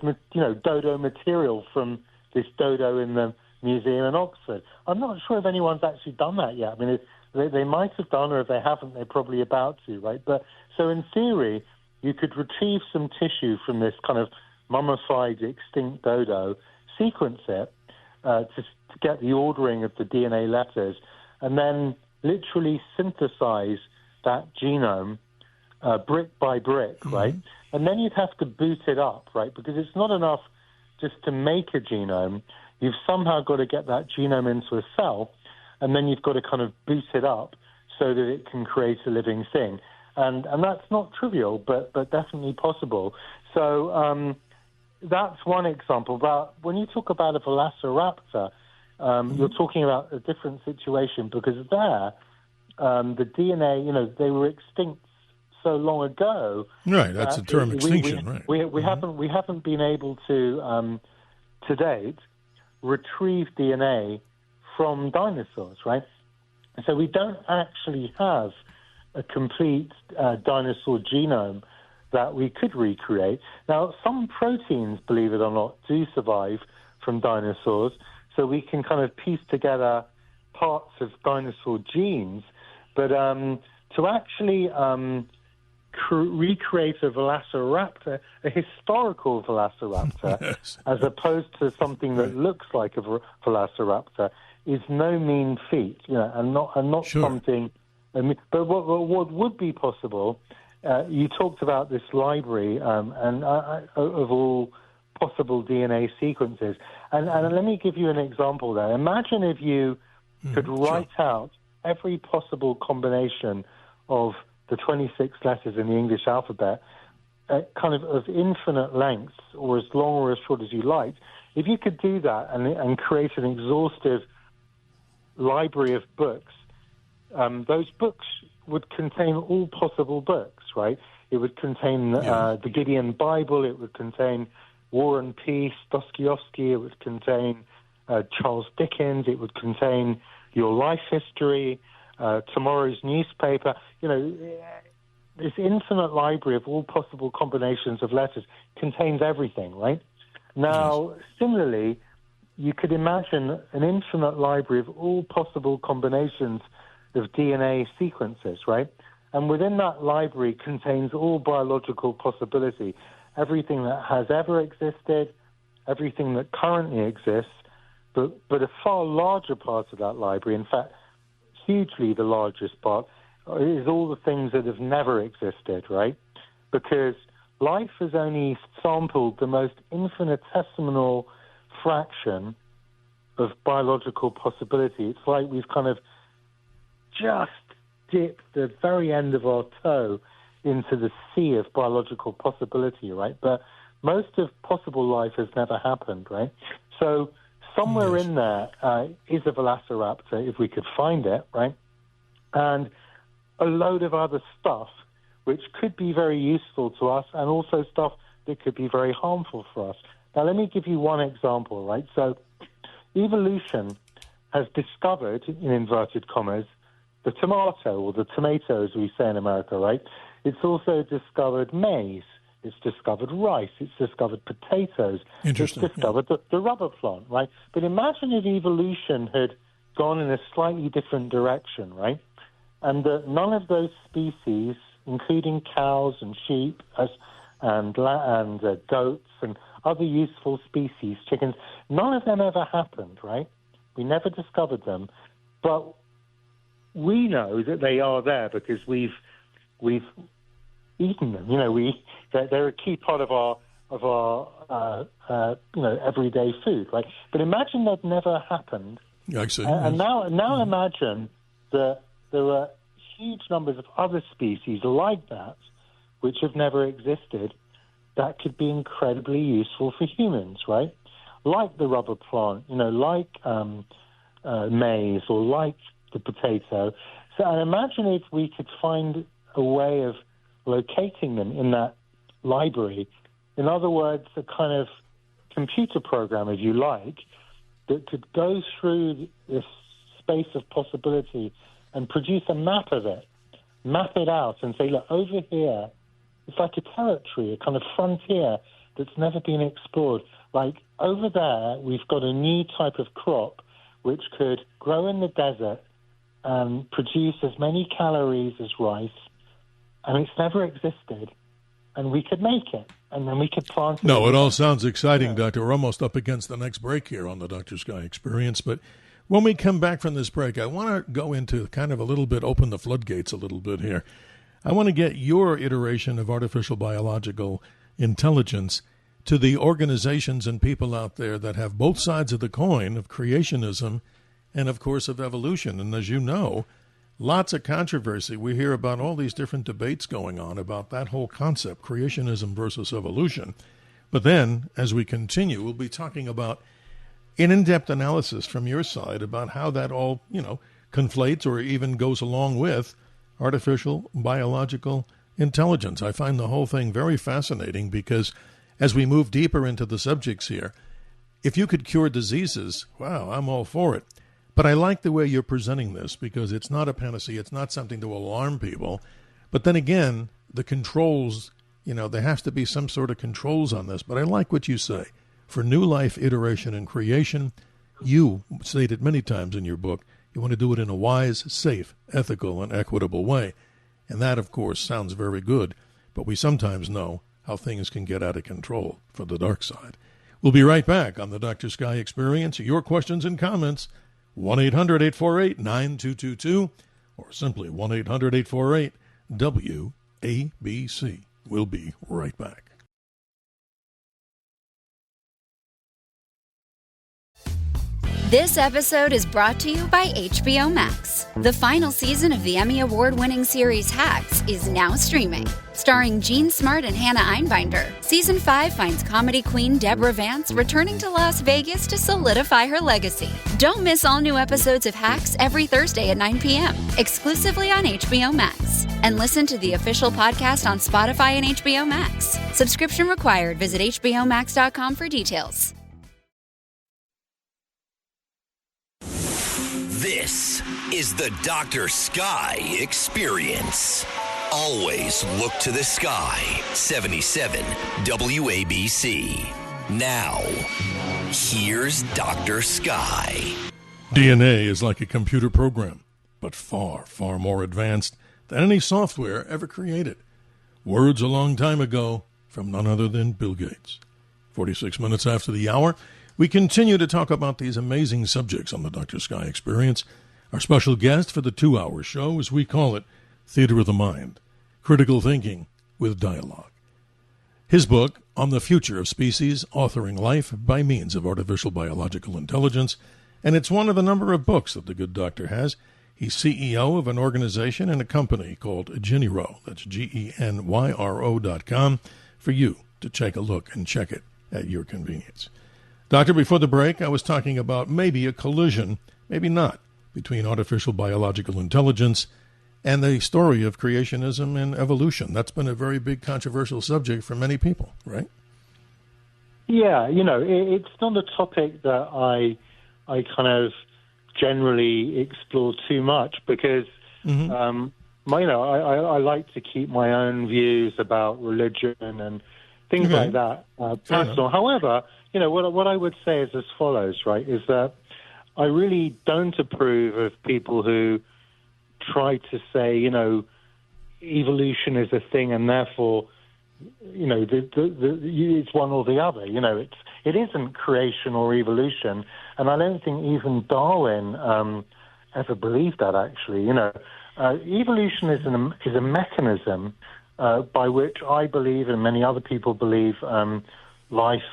dodo material from this dodo in the museum in Oxford. I'm not sure if anyone's actually done that yet. I mean, they might have done, or if they haven't, they're probably about to, right? But so in theory, you could retrieve some tissue from this kind of mummified extinct dodo, sequence it to get the ordering of the DNA letters, and then literally synthesize that genome brick by brick, right? And then you'd have to boot it up, right? Because it's not enough just to make a genome. You've somehow got to get that genome into a cell, and then you've got to kind of boot it up so that it can create a living thing. And that's not trivial, but definitely possible. So that's one example. But when you talk about a velociraptor, you're talking about a different situation, because there, the DNA, they were extinct so long ago. Right, that's the term extinction, right? We haven't been able to date, retrieve DNA from dinosaurs, right? So we don't actually have a complete dinosaur genome that we could recreate. Now, some proteins, believe it or not, do survive from dinosaurs, so we can kind of piece together parts of dinosaur genes, but to actually recreate a velociraptor, a historical velociraptor, yes, as opposed to something that looks like a velociraptor, is no mean feat, and not sure. something. But what would be possible? You talked about this library and of all possible DNA sequences, and let me give you an example there. Imagine if you could write out every possible combination of the 26 letters in the English alphabet, kind of infinite lengths, or as long or as short as you liked. If you could do that and create an exhaustive library of books, those books would contain all possible books, right? It would contain the Gideon Bible, it would contain War and Peace, Dostoevsky, it would contain Charles Dickens, it would contain your life history, tomorrow's newspaper. This infinite library of all possible combinations of letters contains everything, right? Now, similarly, you could imagine an infinite library of all possible combinations of DNA sequences, right? And within that library contains all biological possibility, everything that has ever existed, everything that currently exists, but a far larger part of that library, in fact, hugely the largest part, is all the things that have never existed, right? Because life has only sampled the most infinitesimal fraction of biological possibility. It's like we've kind of just dipped the very end of our toe into the sea of biological possibility, right? But most of possible life has never happened, right? So somewhere in there is a velociraptor, if we could find it, right? And a load of other stuff which could be very useful to us, and also stuff that could be very harmful for us. Now, let me give you one example, right? So evolution has discovered, in inverted commas, the tomato, or the tomato, as we say in America, right? It's also discovered maize. It's discovered rice. It's discovered potatoes. Interesting. It's discovered the rubber plant, right? But imagine if evolution had gone in a slightly different direction, right? And none of those species, including cows and sheep and goats and other useful species, chickens, none of them ever happened, right? We never discovered them. But we know that they are there because we've eaten them. They're a key part of our everyday food, right? But imagine that never happened. And now imagine that there are huge numbers of other species like that which have never existed that could be incredibly useful for humans, right? Like the rubber plant, like maize, or like the potato. So and imagine if we could find a way of locating them in that library. In other words, a kind of computer program, if you like, that could go through this space of possibility and produce a map of it, map it out and say, look, over here, it's like a territory, a kind of frontier that's never been explored. Like over there, we've got a new type of crop which could grow in the desert and produce as many calories as rice, and it's never existed, and we could make it, and then we could plant it. No, it all sounds exciting, Doctor. We're almost up against the next break here on the Dr. Sky Experience, but when we come back from this break, I want to go into kind of a little bit, open the floodgates a little bit here. I want to get your iteration of artificial biological intelligence to the organizations and people out there that have both sides of the coin of creationism and, of course, of evolution. And as you know, lots of controversy. We hear about all these different debates going on about that whole concept, creationism versus evolution. But then, as we continue, we'll be talking about an in-depth analysis from your side about how that all, conflates or even goes along with artificial biological intelligence. I find the whole thing very fascinating because as we move deeper into the subjects here, if you could cure diseases, wow, I'm all for it. But I like the way you're presenting this because it's not a panacea. It's not something to alarm people. But then again, the controls, there has to be some sort of controls on this. But I like what you say. For new life, iteration, and creation, you stated many times in your book, you want to do it in a wise, safe, ethical, and equitable way. And that, of course, sounds very good. But we sometimes know how things can get out of control for the dark side. We'll be right back on the Dr. Sky Experience. Your questions and comments, 1-800-848-9222, or simply 1-800-848-WABC. We'll be right back. This episode is brought to you by HBO Max. The final season of the Emmy Award-winning series Hacks is now streaming. Starring Gene Smart and Hannah Einbinder, Season 5 finds comedy queen Deborah Vance returning to Las Vegas to solidify her legacy. Don't miss all new episodes of Hacks every Thursday at 9 p.m., exclusively on HBO Max. And listen to the official podcast on Spotify and HBO Max. Subscription required. Visit hbomax.com for details. This is the Dr. Sky Experience. Always look to the sky. 77 WABC. Now, here's Dr. Sky. DNA is like a computer program, but far, far more advanced than any software ever created. Words a long time ago from none other than Bill Gates. 46 minutes after the hour, we continue to talk about these amazing subjects on the Dr. Sky Experience. Our special guest for the 2-hour show, as we call it, Theater of the Mind, Critical Thinking with Dialogue. His book, On the Future of Species, Authoring Life by Means of Artificial Biological Intelligence, and it's one of the number of books that the good doctor has. He's CEO of an organization and a company called Genyro. That's GENYRO.com for you to take a look and check it at your convenience. Doctor, before the break, I was talking about maybe a collision, maybe not, between artificial biological intelligence and the story of creationism and evolution. That's been a very big controversial subject for many people, right? Yeah, it's not a topic that I kind of generally explore too much because, I like to keep my own views about religion and things like that personal. However, what I would say is as follows, right, is that I really don't approve of people who try to say, evolution is a thing and therefore, it's one or the other. It isn't creation or evolution, and I don't think even Darwin ever believed that, actually. Evolution is a mechanism by which I believe and many other people believe life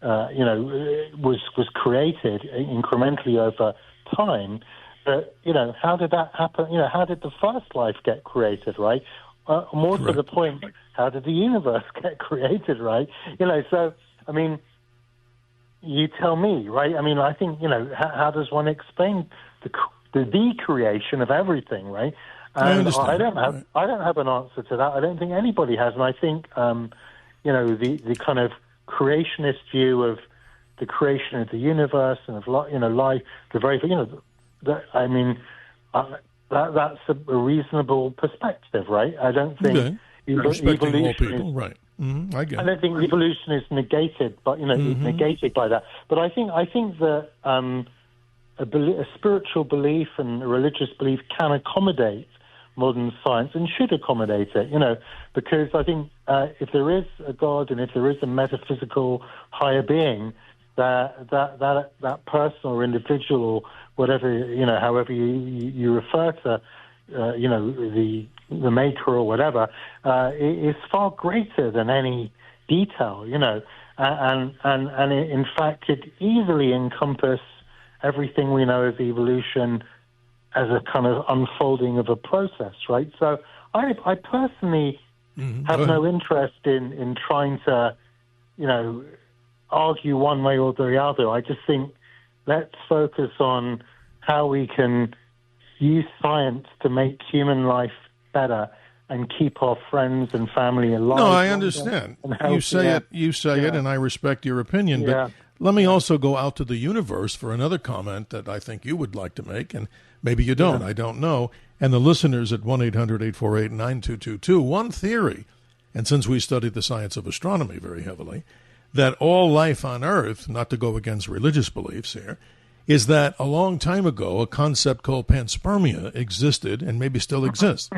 was created incrementally over time. But, how did that happen? How did the first life get created, right? More to the point, how did the universe get created, right? So, you tell me, right? I think, how does one explain the creation of everything, right? And I don't have an answer to that. I don't think anybody has. And I think, the kind of creationist view of the creation of the universe and of life, the very, that's a reasonable perspective, right? I don't think respecting all evolution people, right? I get it. I don't think evolution is negated, but negated by that. But I think that a spiritual belief and a religious belief can accommodate modern science and should accommodate it. Because I think if there is a God and if there is a metaphysical higher being, that person or individual or whatever, however you refer to, the maker or whatever, is far greater than any detail, and in fact could easily encompass everything we know of evolution as a kind of unfolding of a process, right? So I personally have no interest in trying to, argue one way or the other. I just think let's focus on how we can use science to make human life better and keep our friends and family alive. No, I understand. You say it, and I respect your opinion. But let me also go out to the universe for another comment that I think you would like to make, and maybe you don't. I don't know. And the listeners at 1-800-848-9222, one theory, and since we studied the science of astronomy very heavily, that all life on Earth, not to go against religious beliefs here, is that a long time ago a concept called panspermia existed and maybe still exists,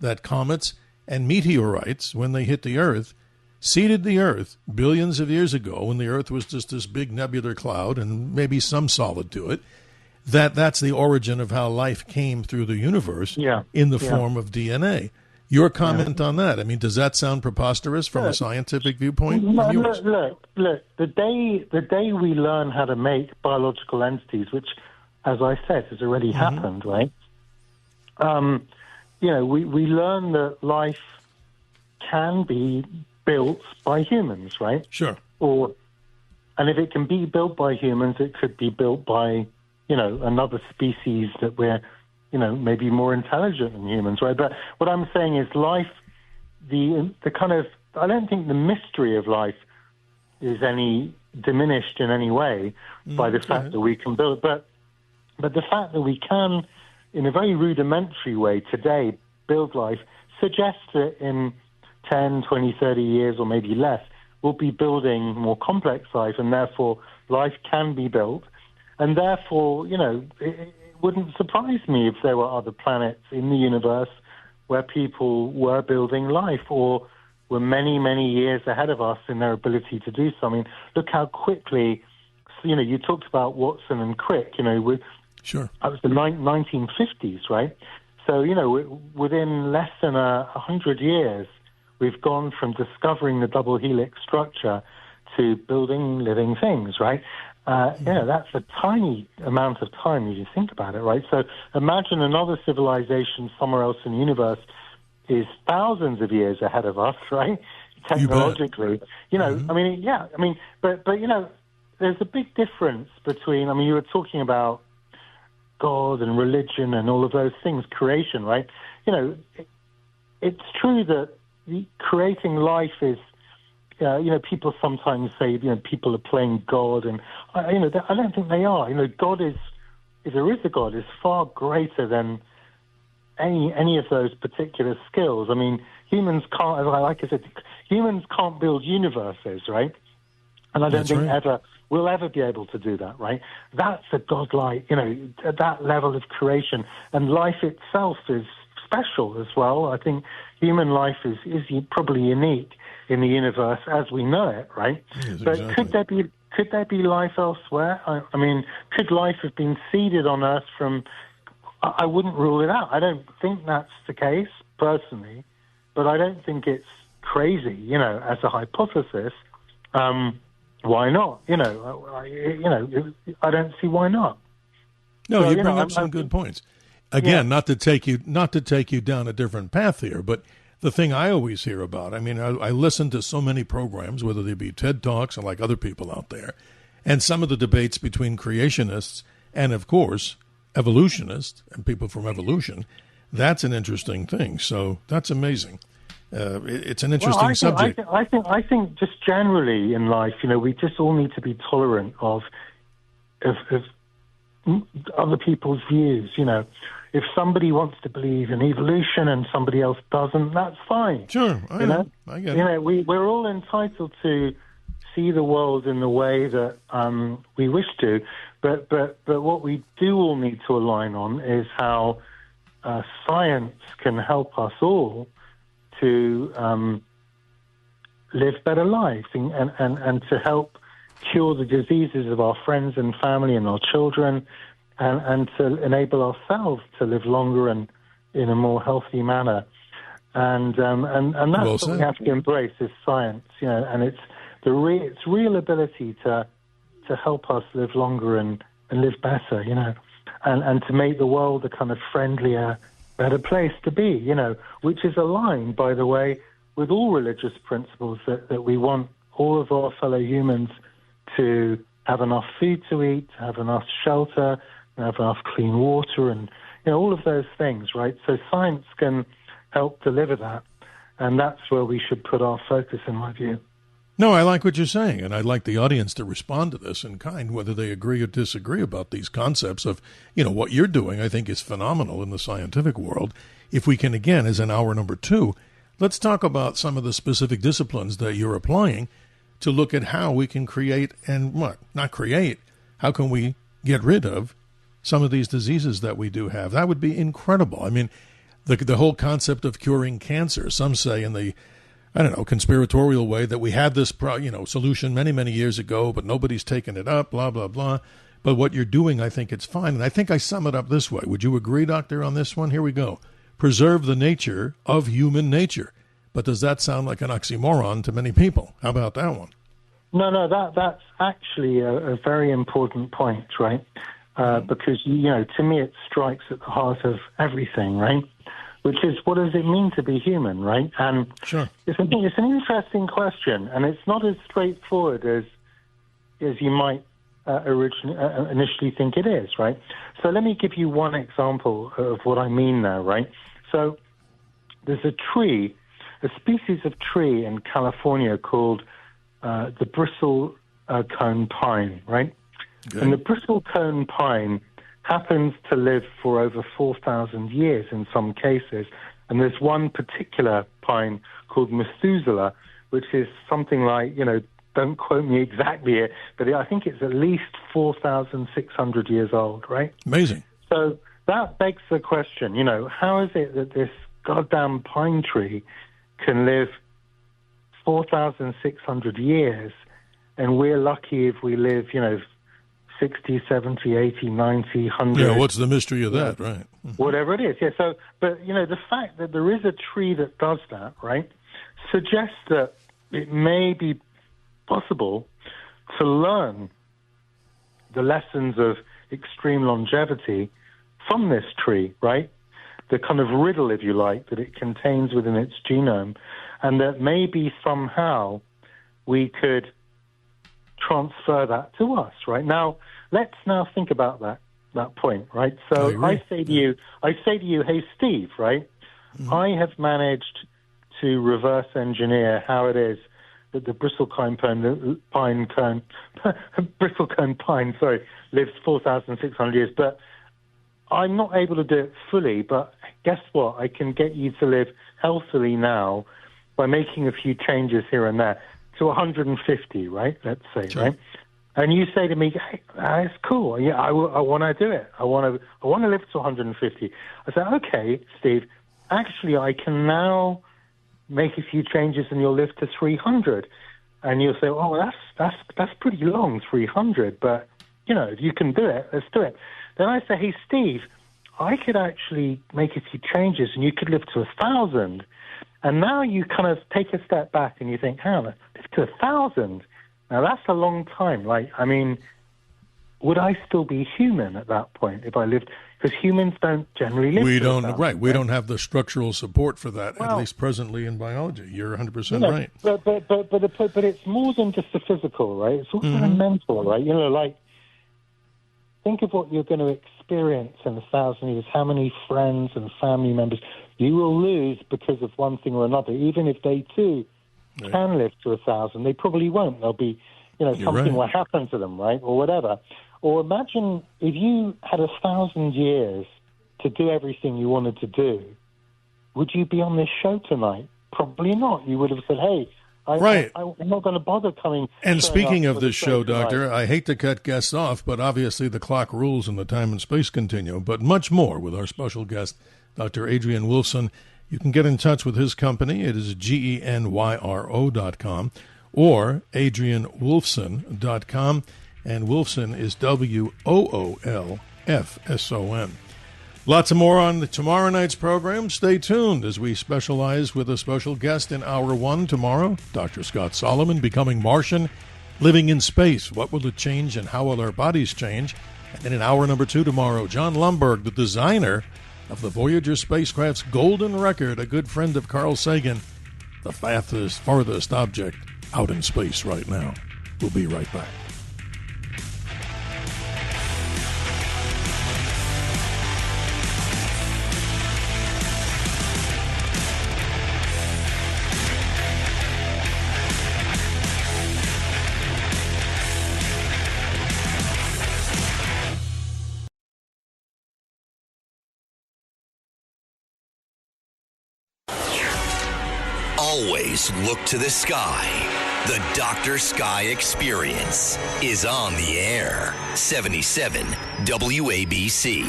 that comets and meteorites, when they hit the Earth, seeded the Earth billions of years ago when the Earth was just this big nebular cloud and maybe some solid to it, that's the origin of how life came through the universe in the form of DNA. Your comment on that? I mean, does that sound preposterous from a scientific viewpoint? Look. The day we learn how to make biological entities, which, as I said, has already happened, right? We learn that life can be built by humans, right? Sure. And if it can be built by humans, it could be built by, another species that we're, maybe more intelligent than humans, right? But what I'm saying is life, the kind of, I don't think the mystery of life is any diminished in any way by the fact that we can build, but the fact that we can, in a very rudimentary way today, build life suggests that in 10, 20, 30 years or maybe less, we'll be building more complex life, and therefore life can be built. And therefore, it wouldn't surprise me if there were other planets in the universe where people were building life or were many, many years ahead of us in their ability to do so. I mean, look how quickly, you talked about Watson and Crick, Sure. That was the 1950s, right? So, within less than 100 years, we've gone from discovering the double helix structure to building living things, right? That's a tiny amount of time if you think about it, right? So imagine another civilization somewhere else in the universe is thousands of years ahead of us, right? Technologically. But there's a big difference between, you were talking about God and religion and all of those things, creation, right? It's true that creating life is, people sometimes say, people are playing God, and I don't think they are. God is, if there is a God, is far greater than any of those particular skills. I mean, humans can't, like I said, humans can't build universes, right? And I don't think we'll ever be able to do that, right? That's a godlike, at that level of creation, and life itself is special as well. I think human life is probably unique in the universe as we know it, right? Yes, but exactly. could there be life elsewhere? I mean, could life have been seeded on Earth from? I wouldn't rule it out. I don't think that's the case personally, but I don't think it's crazy, as a hypothesis. Why not? I don't see why not. No, so, you bring up some good points. Again, not to take you down a different path here, but the thing I always hear about, I listen to so many programs, whether they be TED Talks or like other people out there, and some of the debates between creationists and, of course, evolutionists and people from evolution, that's an interesting thing. So that's amazing. It's an interesting subject. I think just generally in life, we just all need to be tolerant of other people's views. if somebody wants to believe in evolution and somebody else doesn't, that's fine. Sure, I know. I get it. We're all entitled to see the world in the way that we wish to, but what we do all need to align on is how science can help us all to live better lives and to help cure the diseases of our friends and family and our children, and to enable ourselves to live longer and in a more healthy manner. And that's what we have to embrace is science, and it's its real ability to help us live longer and live better, and to make the world a kind of friendlier, better place to be, which is aligned, by the way, with all religious principles that we want all of our fellow humans to have enough food to eat, have enough shelter, have enough clean water, and all of those things, right? So science can help deliver that, and that's where we should put our focus, in my view. No, I like what you're saying, and I'd like the audience to respond to this in kind, whether they agree or disagree about these concepts of, what you're doing, I think is phenomenal in the scientific world. If we can, again, as in hour number 2, let's talk about some of the specific disciplines that you're applying to look at how we can create how can we get rid of some of these diseases that we do have. That would be incredible. I mean, the whole concept of curing cancer, some say in the conspiratorial way that we had this, solution many, many years ago, but nobody's taken it up, blah, blah, blah. But what you're doing, I think it's fine. And I think I sum it up this way. Would you agree, Doctor, on this one? Here we go. Preserve the nature of human nature. But does that sound like an oxymoron to many people? How about that one? No, that's actually a very important point, right? Because, to me it strikes at the heart of everything, right? Which is, what does it mean to be human, right? And sure. It's an interesting question, and it's not as straightforward as you might initially think it is, right? So let me give you one example of what I mean now, right? So there's a species of tree in California called the bristlecone pine, right? Okay. And the bristlecone pine happens to live for over 4,000 years in some cases. And there's one particular pine called Methuselah, which is something like, don't quote me exactly here, but I think it's at least 4,600 years old, right? Amazing. So that begs the question, how is it that this goddamn pine tree can live 4,600 years, and we're lucky if we live, 60, 70, 80, 90, 100. Yeah, what's the mystery of that, right? Whatever it is, yeah. So, but, the fact that there is a tree that does that, right, suggests that it may be possible to learn the lessons of extreme longevity from this tree, right? The kind of riddle, if you like, that it contains within its genome, and that maybe somehow we could transfer that to us, right? Now, let's now think about that point, right? So I say to you, hey, Steve, right? Mm-hmm. I have managed to reverse engineer how it is that the bristlecone pine lives 4,600 years, but I'm not able to do it fully. But guess what? I can get you to live healthily now by making a few changes here and there to 150, right? Let's say, sure. Right? And you say to me, hey, that's cool. Yeah, I want to do it. I want to live to 150. I say, okay, Steve, actually, I can now make a few changes and you'll live to 300. And you'll say, oh, that's pretty long, 300. But, if you can do it, let's do it. Then I say, hey, Steve, I could actually make a few changes and you could live to 1,000. And now you kind of take a step back and you think, live to 1,000. Now, that's a long time. Would I still be human at that point if I lived? Because humans don't generally live. We don't have the structural support for that, at least presently in biology. You're 100% right. But it's more than just the physical, right? It's also the mental, right? Think of what you're going to experience in 1,000 years. How many friends and family members you will lose because of one thing or another, even if they too can live to 1,000. They probably won't. There'll be, something will happen to them, right, or whatever. Or imagine if you had 1,000 years to do everything you wanted to do, would you be on this show tonight? Probably not. You would have said, hey, I'm not going to bother coming. And speaking of this show, Doctor, I hate to cut guests off, but obviously the clock rules in the time and space continuum, but much more with our special guest, Dr. Adrian Woolfson. You can get in touch with his company. It is GENYRO.com or AdrianWoolfson.com, and Woolfson is WOOLFSON. Lots of more on tomorrow night's program. Stay tuned as we specialize with a special guest in Hour 1 tomorrow, Dr. Scott Solomon, Becoming Martian, Living in Space. What will it change and how will our bodies change? And then in Hour number 2 tomorrow, John Lumberg, the designer of the Voyager spacecraft's golden record, a good friend of Carl Sagan, the farthest object out in space right now. We'll be right back. Always look to the sky. The Dr. Sky Experience is on the air. 77 WABC.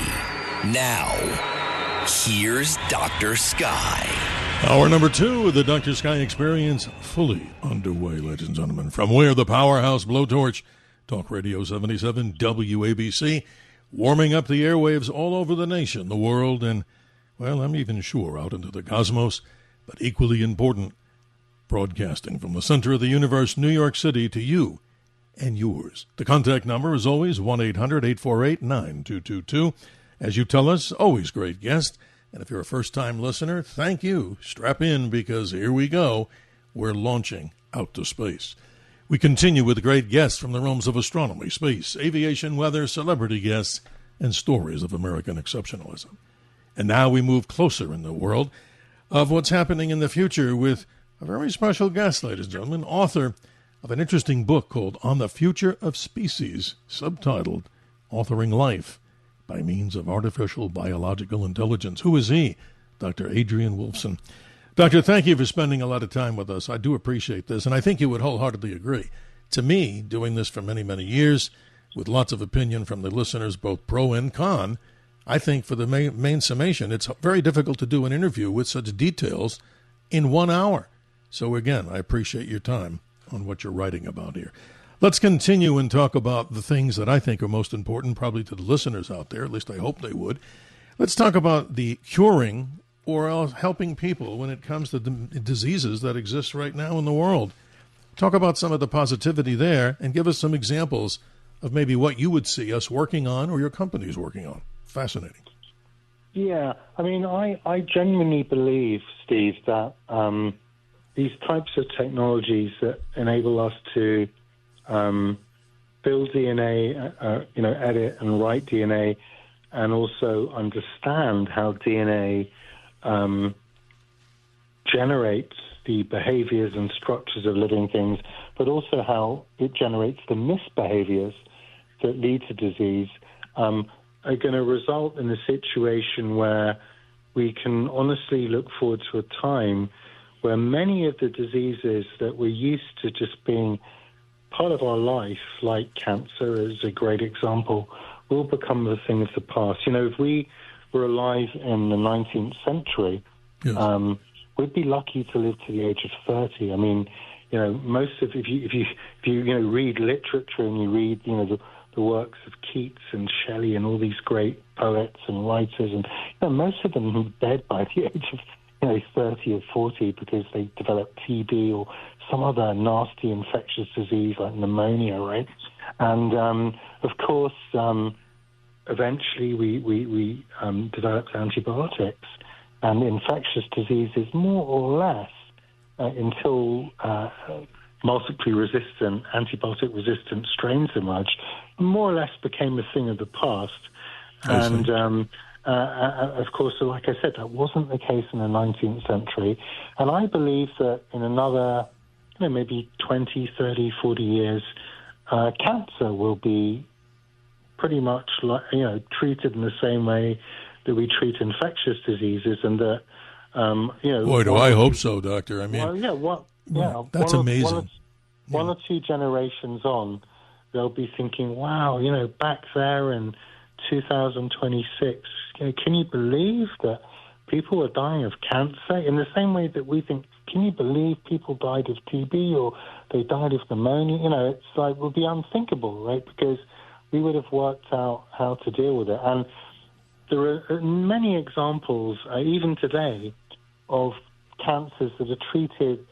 Now, here's Dr. Sky. Hour number 2 of the Dr. Sky Experience fully underway, ladies and gentlemen. From where the powerhouse blowtorch, Talk Radio 77 WABC, warming up the airwaves all over the nation, the world, and, well, I'm even sure out into the cosmos. But equally important, broadcasting from the center of the universe, New York City, to you and yours. The contact number is always 1-800-848-9222. As you tell us, always great guest. And if you're a first-time listener, thank you. Strap in, because here we go. We're launching out to space. We continue with great guests from the realms of astronomy, space, aviation, weather, celebrity guests, and stories of American exceptionalism. And now we move closer in the world of what's happening in the future with a very special guest, ladies and gentlemen, author of an interesting book called On the Future of Species, subtitled Authoring Life by Means of Artificial Biological Intelligence. Who is he? Dr. Adrian Woolfson. Doctor, thank you for spending a lot of time with us. I do appreciate this, and I think you would wholeheartedly agree. To me, doing this for many, many years, with lots of opinion from the listeners, both pro and con, I think for the main summation, it's very difficult to do an interview with such details in 1 hour. So again, I appreciate your time on what you're writing about here. Let's continue and talk about the things that I think are most important, probably to the listeners out there, at least I hope they would. Let's talk about the curing or helping people when it comes to the diseases that exist right now in the world. Talk about some of the positivity there and give us some examples of maybe what you would see us working on or your company's working on. Fascinating. Yeah, I mean, I genuinely believe, Steve, that these types of technologies that enable us to build DNA, edit and write DNA, and also understand how DNA generates the behaviors and structures of living things, but also how it generates the misbehaviors that lead to disease, are going to result in a situation where we can honestly look forward to a time where many of the diseases that we're used to just being part of our life, like cancer is a great example, will become a thing of the past. You know, if we were alive in the 19th century, yes, we'd be lucky to live to the age of 30. I mean, you know, most of if you read literature and you read, the works of Keats and Shelley and all these great poets and writers, and most of them are dead by the age of 30 or 40 because they developed TB or some other nasty infectious disease like pneumonia, right? And of course, eventually we developed antibiotics, and infectious diseases more or less until multiply resistant, antibiotic-resistant strains emerged, more or less became a thing of the past. And, of course, like I said, that wasn't the case in the 19th century. And I believe that in another, maybe 20, 30, 40 years, cancer will be pretty much treated in the same way that we treat infectious diseases, and that Boy, do I hope so, Doctor. I mean, that's amazing. One or two generations on, they'll be thinking, wow, back there in 2026, can you believe that people are dying of cancer? In the same way that we think, can you believe people died of TB or they died of pneumonia? It's like, would be unthinkable, right? Because we would have worked out how to deal with it. And there are many examples, even today, of cancers that are treated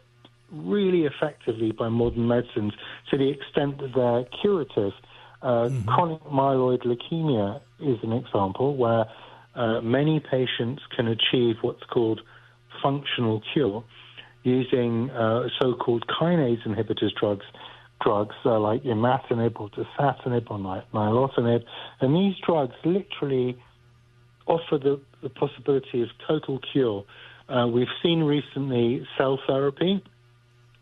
really effectively by modern medicines to the extent that they're curative. Chronic myeloid leukemia is an example where many patients can achieve what's called functional cure using so-called kinase inhibitors drugs like imatinib or dasatinib or nilotinib. And these drugs literally offer the possibility of total cure. We've seen recently cell therapy,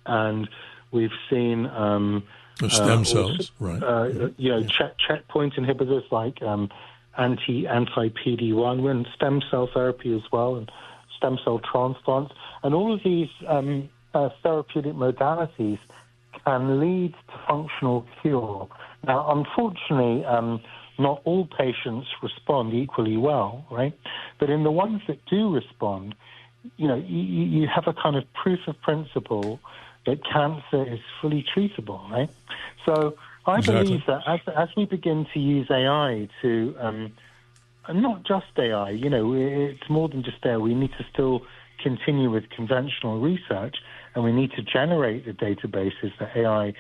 and we've seen stem cells, right? Checkpoint inhibitors like anti-PD-1. We're in stem cell therapy as well, and stem cell transplants, and all of these therapeutic modalities can lead to functional cure. Now, unfortunately, not all patients respond equally well, right? But in the ones that do respond, you have a kind of proof of principle that cancer is fully treatable, right? So I believe that as we begin to use AI to, not just AI, it's more than just AI. We need to still continue with conventional research, and we need to generate the databases that AI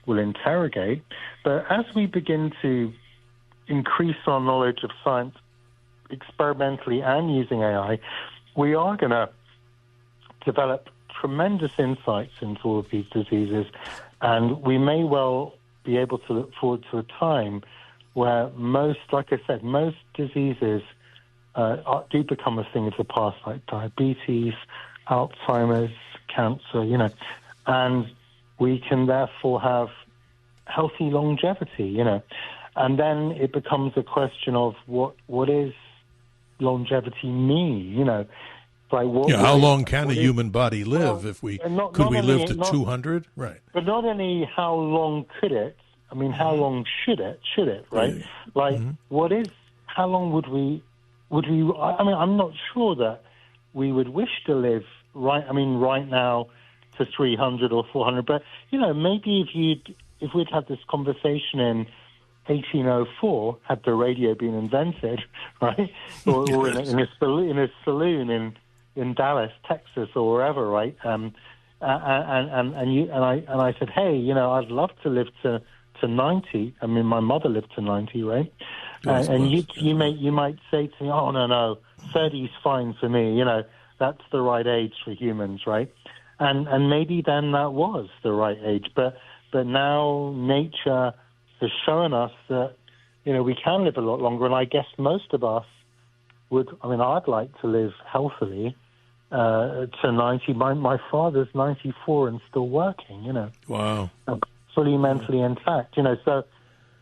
will interrogate. But as we begin to increase our knowledge of science experimentally and using AI, we are going to develop tremendous insights into all of these diseases, and we may well be able to look forward to a time where most diseases do become a thing of the past, like diabetes, Alzheimer's, cancer, and we can therefore have healthy longevity, and then it becomes a question of what is longevity mean, like how long can a human body live? If we could we live to 200, right? But not only how long could it, I mean, how long should it, right? Yeah. Like, how long would we, I mean, I'm not sure that we would wish to live, right now to 300 or 400, but, maybe if we'd had this conversation in 1804, had the radio been invented, right? Or in a saloon in Dallas, Texas, or wherever, right? And I said, hey, I'd love to live to 90. I mean, my mother lived to 90, right? And you might say to me, oh no, 30 is fine for me. That's the right age for humans, right? And maybe then that was the right age, but now nature has shown us that we can live a lot longer, and I guess most of us would. I mean, I'd like to live healthily to 90. My father's 94 and still working. Wow. Fully mentally intact. So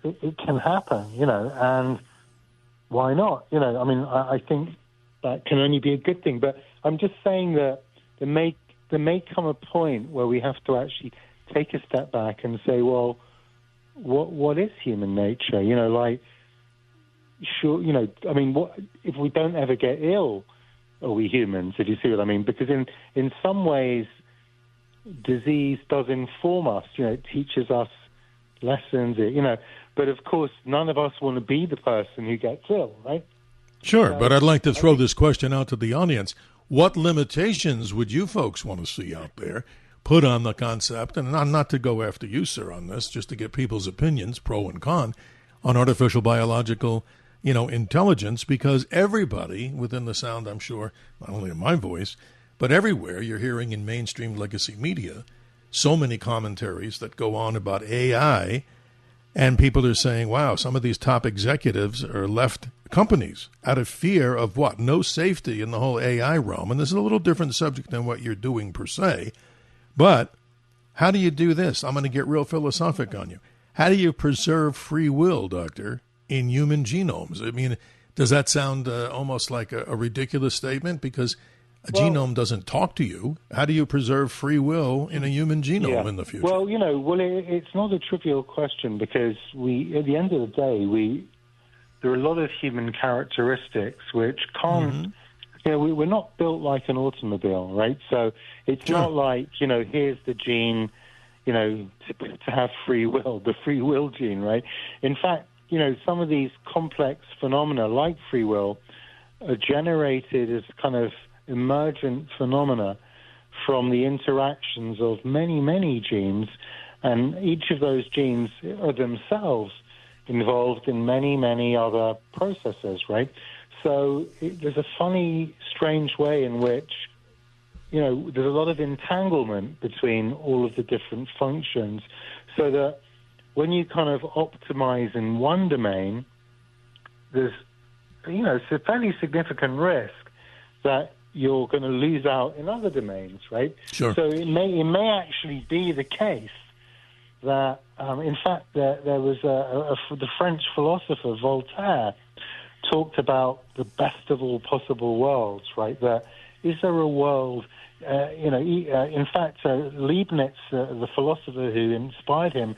it can happen. And why not? I mean, I think that can only be a good thing. But I'm just saying that there may come a point where we have to actually take a step back and say, well, what is human nature? Sure, I mean, what if we don't ever get ill? Are we humans? If you see what I mean? Because in some ways, disease does inform us. It teaches us lessons. But of course, none of us want to be the person who gets ill, right? Sure, but I'd like to throw this question out to the audience. What limitations would you folks want to see out there put on the concept, and not to go after you, sir, on this, just to get people's opinions, pro and con, on artificial biological, intelligence, because everybody within the sound, I'm sure, not only of my voice, but everywhere you're hearing in mainstream legacy media, so many commentaries that go on about AI, and people are saying, wow, some of these top executives are left companies out of fear of what? No safety in the whole AI realm. And this is a little different subject than what you're doing per se. But how do you do this? I'm going to get real philosophic on you. How do you preserve free will, doctor, in human genomes? I mean, Does that sound almost like a ridiculous statement? Because a genome doesn't talk to you. How do you preserve free will in a human genome in the future? Well, it's not a trivial question because at the end of the day, there are a lot of human characteristics which can't, we're not built like an automobile, right? So it's not like, here's the gene, to have free will, the free will gene, right? In fact, some of these complex phenomena like free will are generated as kind of emergent phenomena from the interactions of many, many genes, and each of those genes are themselves involved in many, many other processes, right? So there's a funny, strange way in which, there's a lot of entanglement between all of the different functions, so that when you kind of optimize in one domain, there's, it's a fairly significant risk that you're going to lose out in other domains, right? Sure. So it may actually be the case that, in fact, there was the French philosopher Voltaire talked about the best of all possible worlds, right? That is there a world? In fact, Leibniz, the philosopher who inspired him,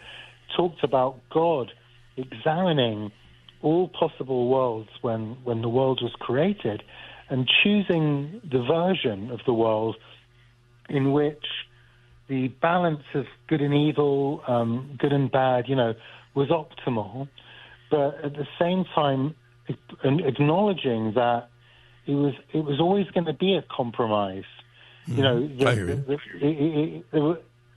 talked about God examining all possible worlds when the world was created, and choosing the version of the world in which the balance of good and evil, good and bad, was optimal, but at the same time acknowledging that it was always going to be a compromise. I hear you.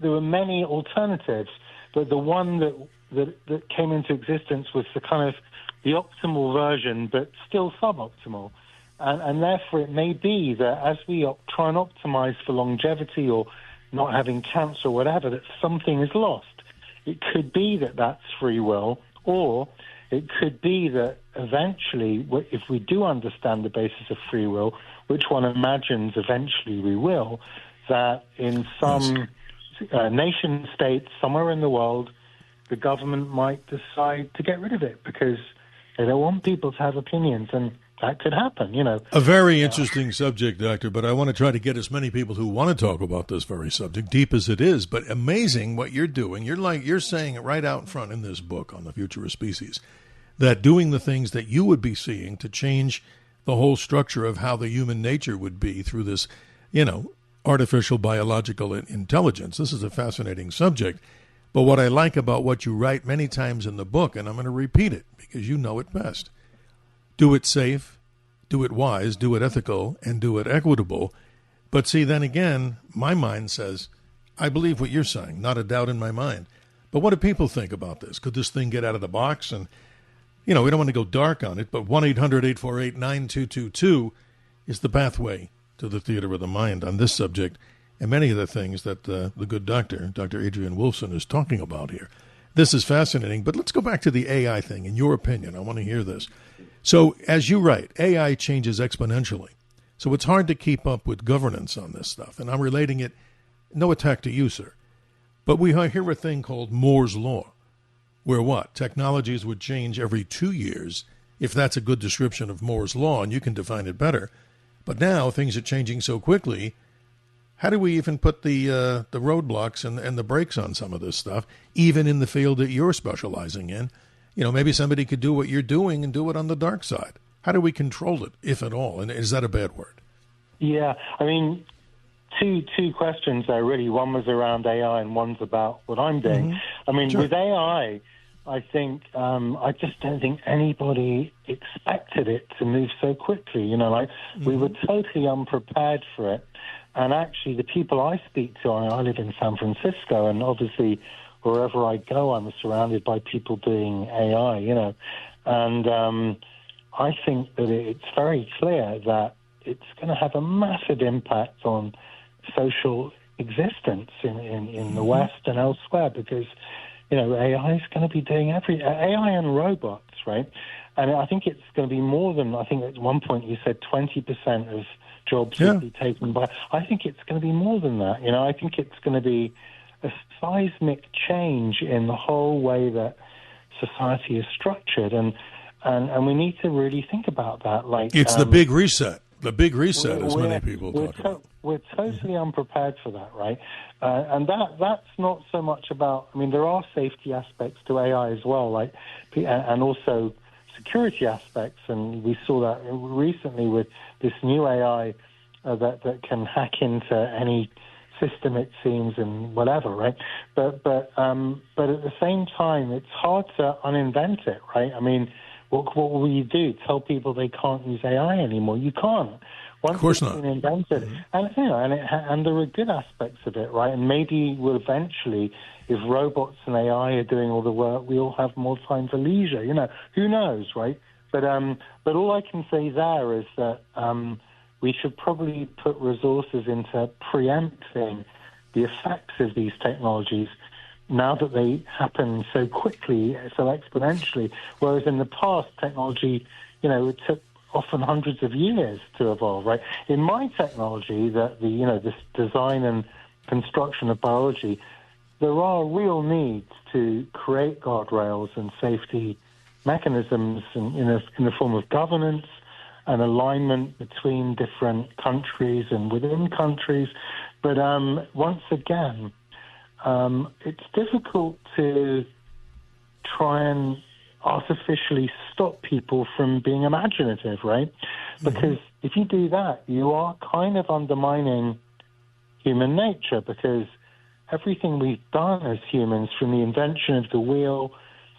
There were many alternatives, but the one that came into existence was the kind of the optimal version, but still suboptimal. And therefore, it may be that as we try and optimize for longevity or not having cancer or whatever, that something is lost. It could be that that's free will, or it could be that eventually, if we do understand the basis of free will, which one imagines eventually we will, that in some nation states somewhere in the world, the government might decide to get rid of it because they don't want people to have opinions, and that could happen, A very interesting subject, Doctor, but I want to try to get as many people who want to talk about this very subject, deep as it is, but amazing what you're doing. You're saying it right out in front in this book on the future of species, that doing the things that you would be seeing to change the whole structure of how the human nature would be through this, artificial biological intelligence. This is a fascinating subject. But what I like about what you write many times in the book, and I'm going to repeat it because you know it best, do it safe, do it wise, do it ethical, and do it equitable. But see, then again, my mind says, I believe what you're saying, not a doubt in my mind. But what do people think about this? Could this thing get out of the box? And, we don't want to go dark on it, but 1-800-848-9222 is the pathway to the theater of the mind on this subject and many of the things that the good doctor, Dr. Adrian Woolfson, is talking about here. This is fascinating, but let's go back to the AI thing. In your opinion, I want to hear this. So, as you write, AI changes exponentially. So it's hard to keep up with governance on this stuff. And I'm relating it, no attack to you, sir. But we hear a thing called Moore's Law, where what? Technologies would change every 2 years, if that's a good description of Moore's Law, and you can define it better. But now things are changing so quickly. How do we even put the roadblocks and the brakes on some of this stuff, even in the field that you're specializing in? Maybe somebody could do what you're doing and do it on the dark side. How do we control it, if at all? And is that a bad word? Yeah, I mean, two questions there, really. One was around AI and one's about what I'm doing. Mm-hmm. I mean, sure. With AI, I think I just don't think anybody expected it to move so quickly. We were totally unprepared for it. And actually, the people I speak to, I live in San Francisco, and obviously wherever I go, I'm surrounded by people doing AI, And I think that it's very clear that it's going to have a massive impact on social existence in the West and elsewhere because, AI is going to be doing AI and robots, right? And I think it's going to be more than, I think at one point you said 20% of jobs will be taken by. I think it's going to be more than that. I think it's going to be a seismic change in the whole way that society is structured. And And we need to really think about that. Like it's the big reset. The big reset, as many people talk about. We're totally unprepared for that, right? And that's not so much about. I mean, there are safety aspects to AI as well, like, and also security aspects. And we saw that recently with this new AI that can hack into any system, it seems, and whatever, right? But at the same time, it's hard to uninvent it, right? I mean, what will you do? Tell people they can't use AI anymore? You can't. Once of course it's not. been invented, and there are good aspects of it, right? And maybe we'll eventually, if robots and AI are doing all the work, we'll have more time for leisure. You know, who knows, right? But all I can say there is that we should probably put resources into preempting the effects of these technologies now that they happen so quickly, so exponentially, whereas in the past, technology, it took often hundreds of years to evolve, right? In my technology, this design and construction of biology, there are real needs to create guardrails and safety mechanisms in the form of governance and alignment between different countries and within countries. But once again, it's difficult to try and artificially stop people from being imaginative, right? Because if you do that, you are kind of undermining human nature, because everything we've done as humans, from the invention of the wheel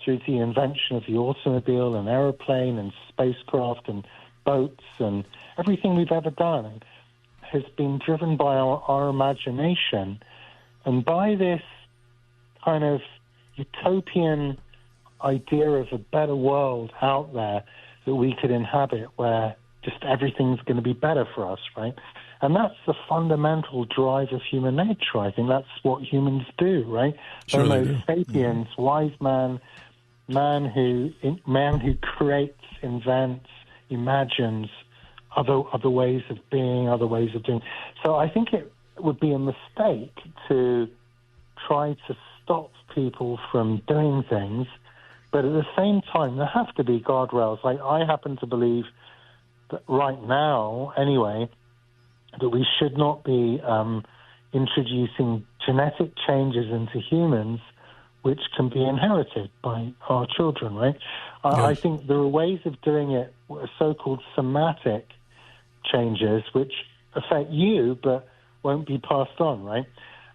through to the invention of the automobile and aeroplane and spacecraft and boats, and everything we've ever done has been driven by our imagination and by this kind of utopian idea of a better world out there that we could inhabit, where just everything's going to be better for us, right? And that's the fundamental drive of human nature. I think that's what humans do, right? Homo sapiens, wise man who creates, invents, imagines other ways of being, other ways of doing. So I think it would be a mistake to try to stop people from doing things, but at the same time, there have to be guardrails. Like, I happen to believe that right now, anyway, that we should not be introducing genetic changes into humans which can be inherited by our children, right? Yes. I think there are ways of doing it, so-called somatic changes, which affect you but won't be passed on, right?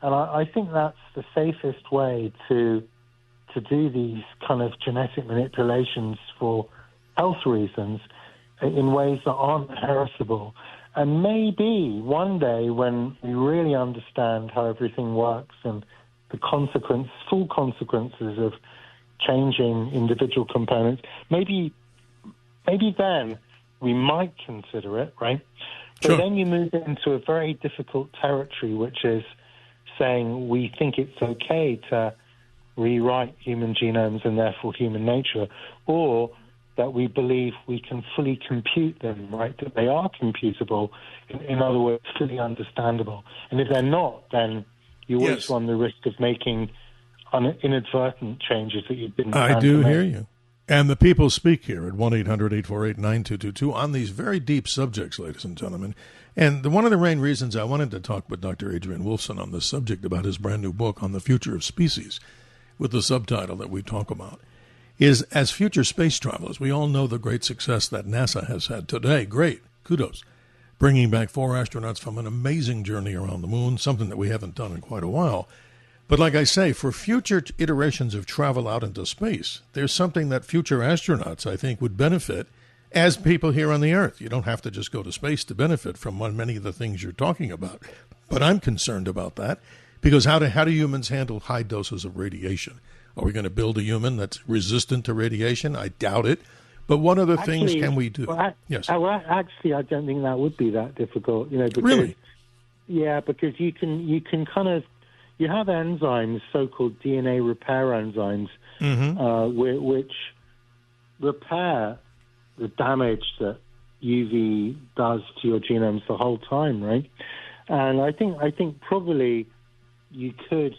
And I think that's the safest way to do these kind of genetic manipulations for health reasons in ways that aren't heritable. And maybe one day, when we really understand how everything works and the full consequences of changing individual components, maybe then we might consider it, right? But then you move into a very difficult territory, which is saying we think it's okay to rewrite human genomes and therefore human nature, or that we believe we can fully compute them, right? That they are computable, in other words, fully understandable. And if they're not, then you always run the risk of making inadvertent changes that you didn't plan to make. I do hear you. And the people speak here at 1-800-848-9222 on these very deep subjects, ladies and gentlemen. And one of the main reasons I wanted to talk with Dr. Adrian Woolfson on this subject about his brand new book on the future of species, with the subtitle that we talk about, is as future space travelers, we all know the great success that NASA has had today. Great. Kudos. Bringing back 4 astronauts from an amazing journey around the moon, something that we haven't done in quite a while. But like I say, for future iterations of travel out into space, there's something that future astronauts, I think, would benefit as people here on the Earth. You don't have to just go to space to benefit from many of the things you're talking about. But I'm concerned about that, because how do humans handle high doses of radiation? Are we going to build a human that's resistant to radiation? I doubt it. But what other things can we do? Yes. Actually, I don't think that would be that difficult. Because, really? Yeah, because you can kind of, you have enzymes, so-called DNA repair enzymes, which repair the damage that UV does to your genomes the whole time, right? And I think probably you could,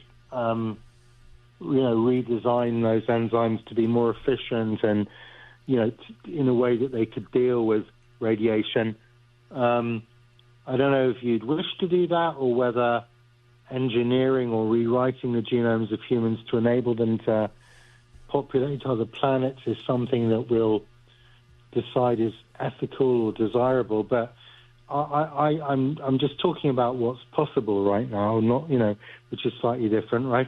redesign those enzymes to be more efficient and in a way that they could deal with radiation. I don't know if you'd wish to do that, or whether engineering or rewriting the genomes of humans to enable them to populate other planets is something that we'll decide is ethical or desirable. But I'm just talking about what's possible right now, not which is slightly different, right?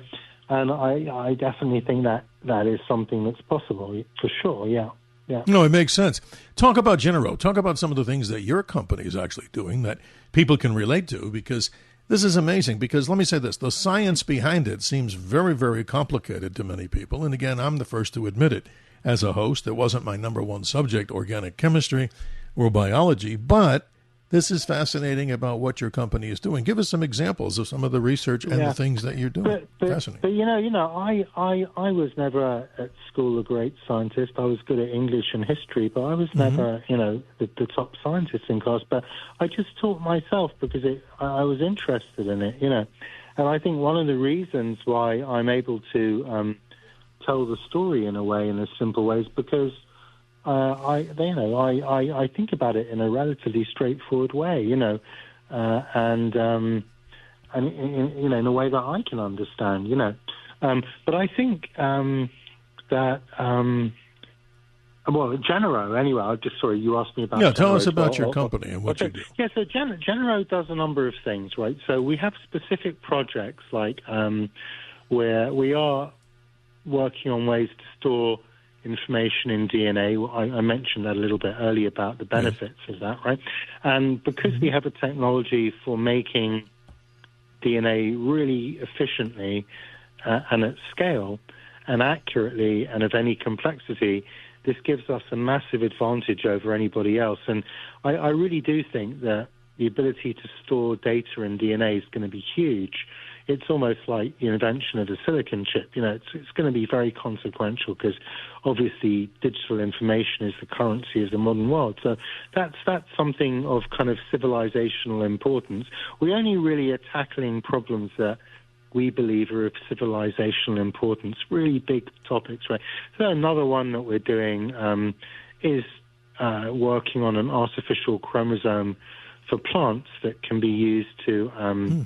And I definitely think that is something that's possible for sure. Yeah. Yeah. No, it makes sense. Talk about Genero. Talk about some of the things that your company is actually doing that people can relate to, because this is amazing. Because let me say this, the science behind it seems very, very complicated to many people. And again, I'm the first to admit it. As a host, it wasn't my number one subject, organic chemistry or biology, but this is fascinating about what your company is doing. Give us some examples of some of the research and the things that you're doing. Fascinating. But I was never at school a great scientist. I was good at English and history, but I was never, the top scientist in class. But I just taught myself because I was interested in it, And I think one of the reasons why I'm able to tell the story in a way, in a simple way, is because I think about it in a relatively straightforward way, and in a way that I can understand, But I think that Genero. Anyway, you asked me about. Yeah, tell us about your company and what you do. Yeah, so Genero does a number of things, right? So we have specific projects like where we are working on ways to store information in DNA. I mentioned that a little bit earlier about the benefits of that, right? And because we have a technology for making DNA really efficiently and at scale and accurately and of any complexity, this gives us a massive advantage over anybody else. And I really do think that the ability to store data in DNA is going to be huge. It's almost like the invention of the silicon chip. It's going to be very consequential because obviously digital information is the currency of the modern world. So that's something of kind of civilizational importance. We only really are tackling problems that we believe are of civilizational importance, really big topics, right? So another one that we're doing is working on an artificial chromosome for plants that can be used to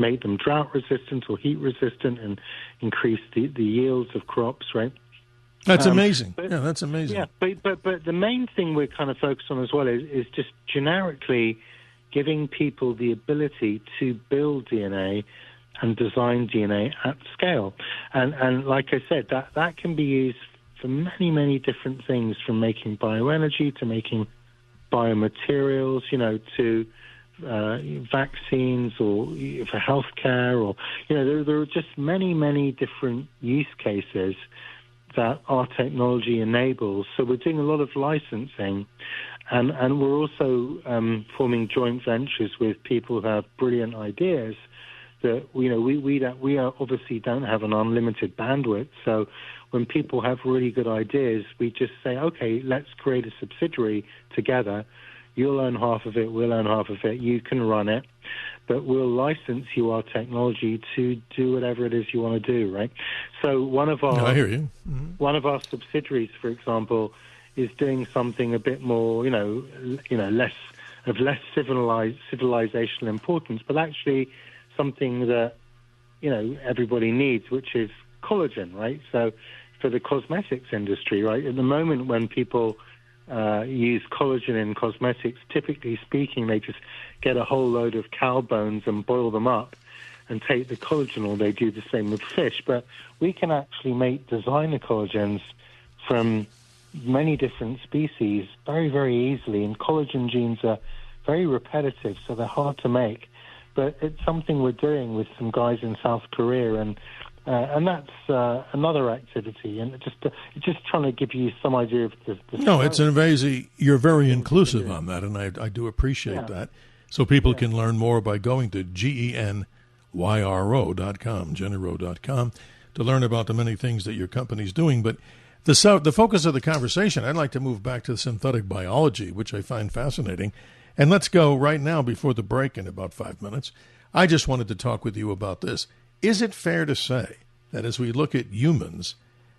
make them drought resistant or heat resistant and increase the yields of crops, right? That's amazing. That's amazing. Yeah, but the main thing we're kind of focused on as well is just generically giving people the ability to build DNA and design DNA at scale. And like I said, that can be used for many, many different things, from making bioenergy to making biomaterials, to vaccines or for healthcare, or there are just many, many different use cases that our technology enables. So we're doing a lot of licensing, and we're also forming joint ventures with people who have brilliant ideas. That we obviously don't have an unlimited bandwidth. So when people have really good ideas, we just say, okay, let's create a subsidiary together. You'll own half of it, we'll own half of it, you can run it, but we'll license you our technology to do whatever it is you want to do, right? So one of our I hear you. Mm-hmm. One of our subsidiaries, for example, is doing something a bit more, less civilizational importance, but actually something that, everybody needs, which is collagen, right? So for the cosmetics industry, right, at the moment when people use collagen in cosmetics, typically speaking, they just get a whole load of cow bones and boil them up and take the collagen, or they do the same with fish. But we can actually make designer collagens from many different species very, very easily. And collagen genes are very repetitive, so they're hard to make. But it's something we're doing with some guys in South Korea, and that's another activity, and just trying to give you some idea of the No, it's amazing. You're very inclusive on that, and I do appreciate that. So people can learn more by going to GENYRO.com, Genero.com, to learn about the many things that your company's doing. But the focus of the conversation, I'd like to move back to synthetic biology, which I find fascinating. And let's go right now before the break in about 5 minutes. I just wanted to talk with you about this. Is it fair to say that as we look at humans,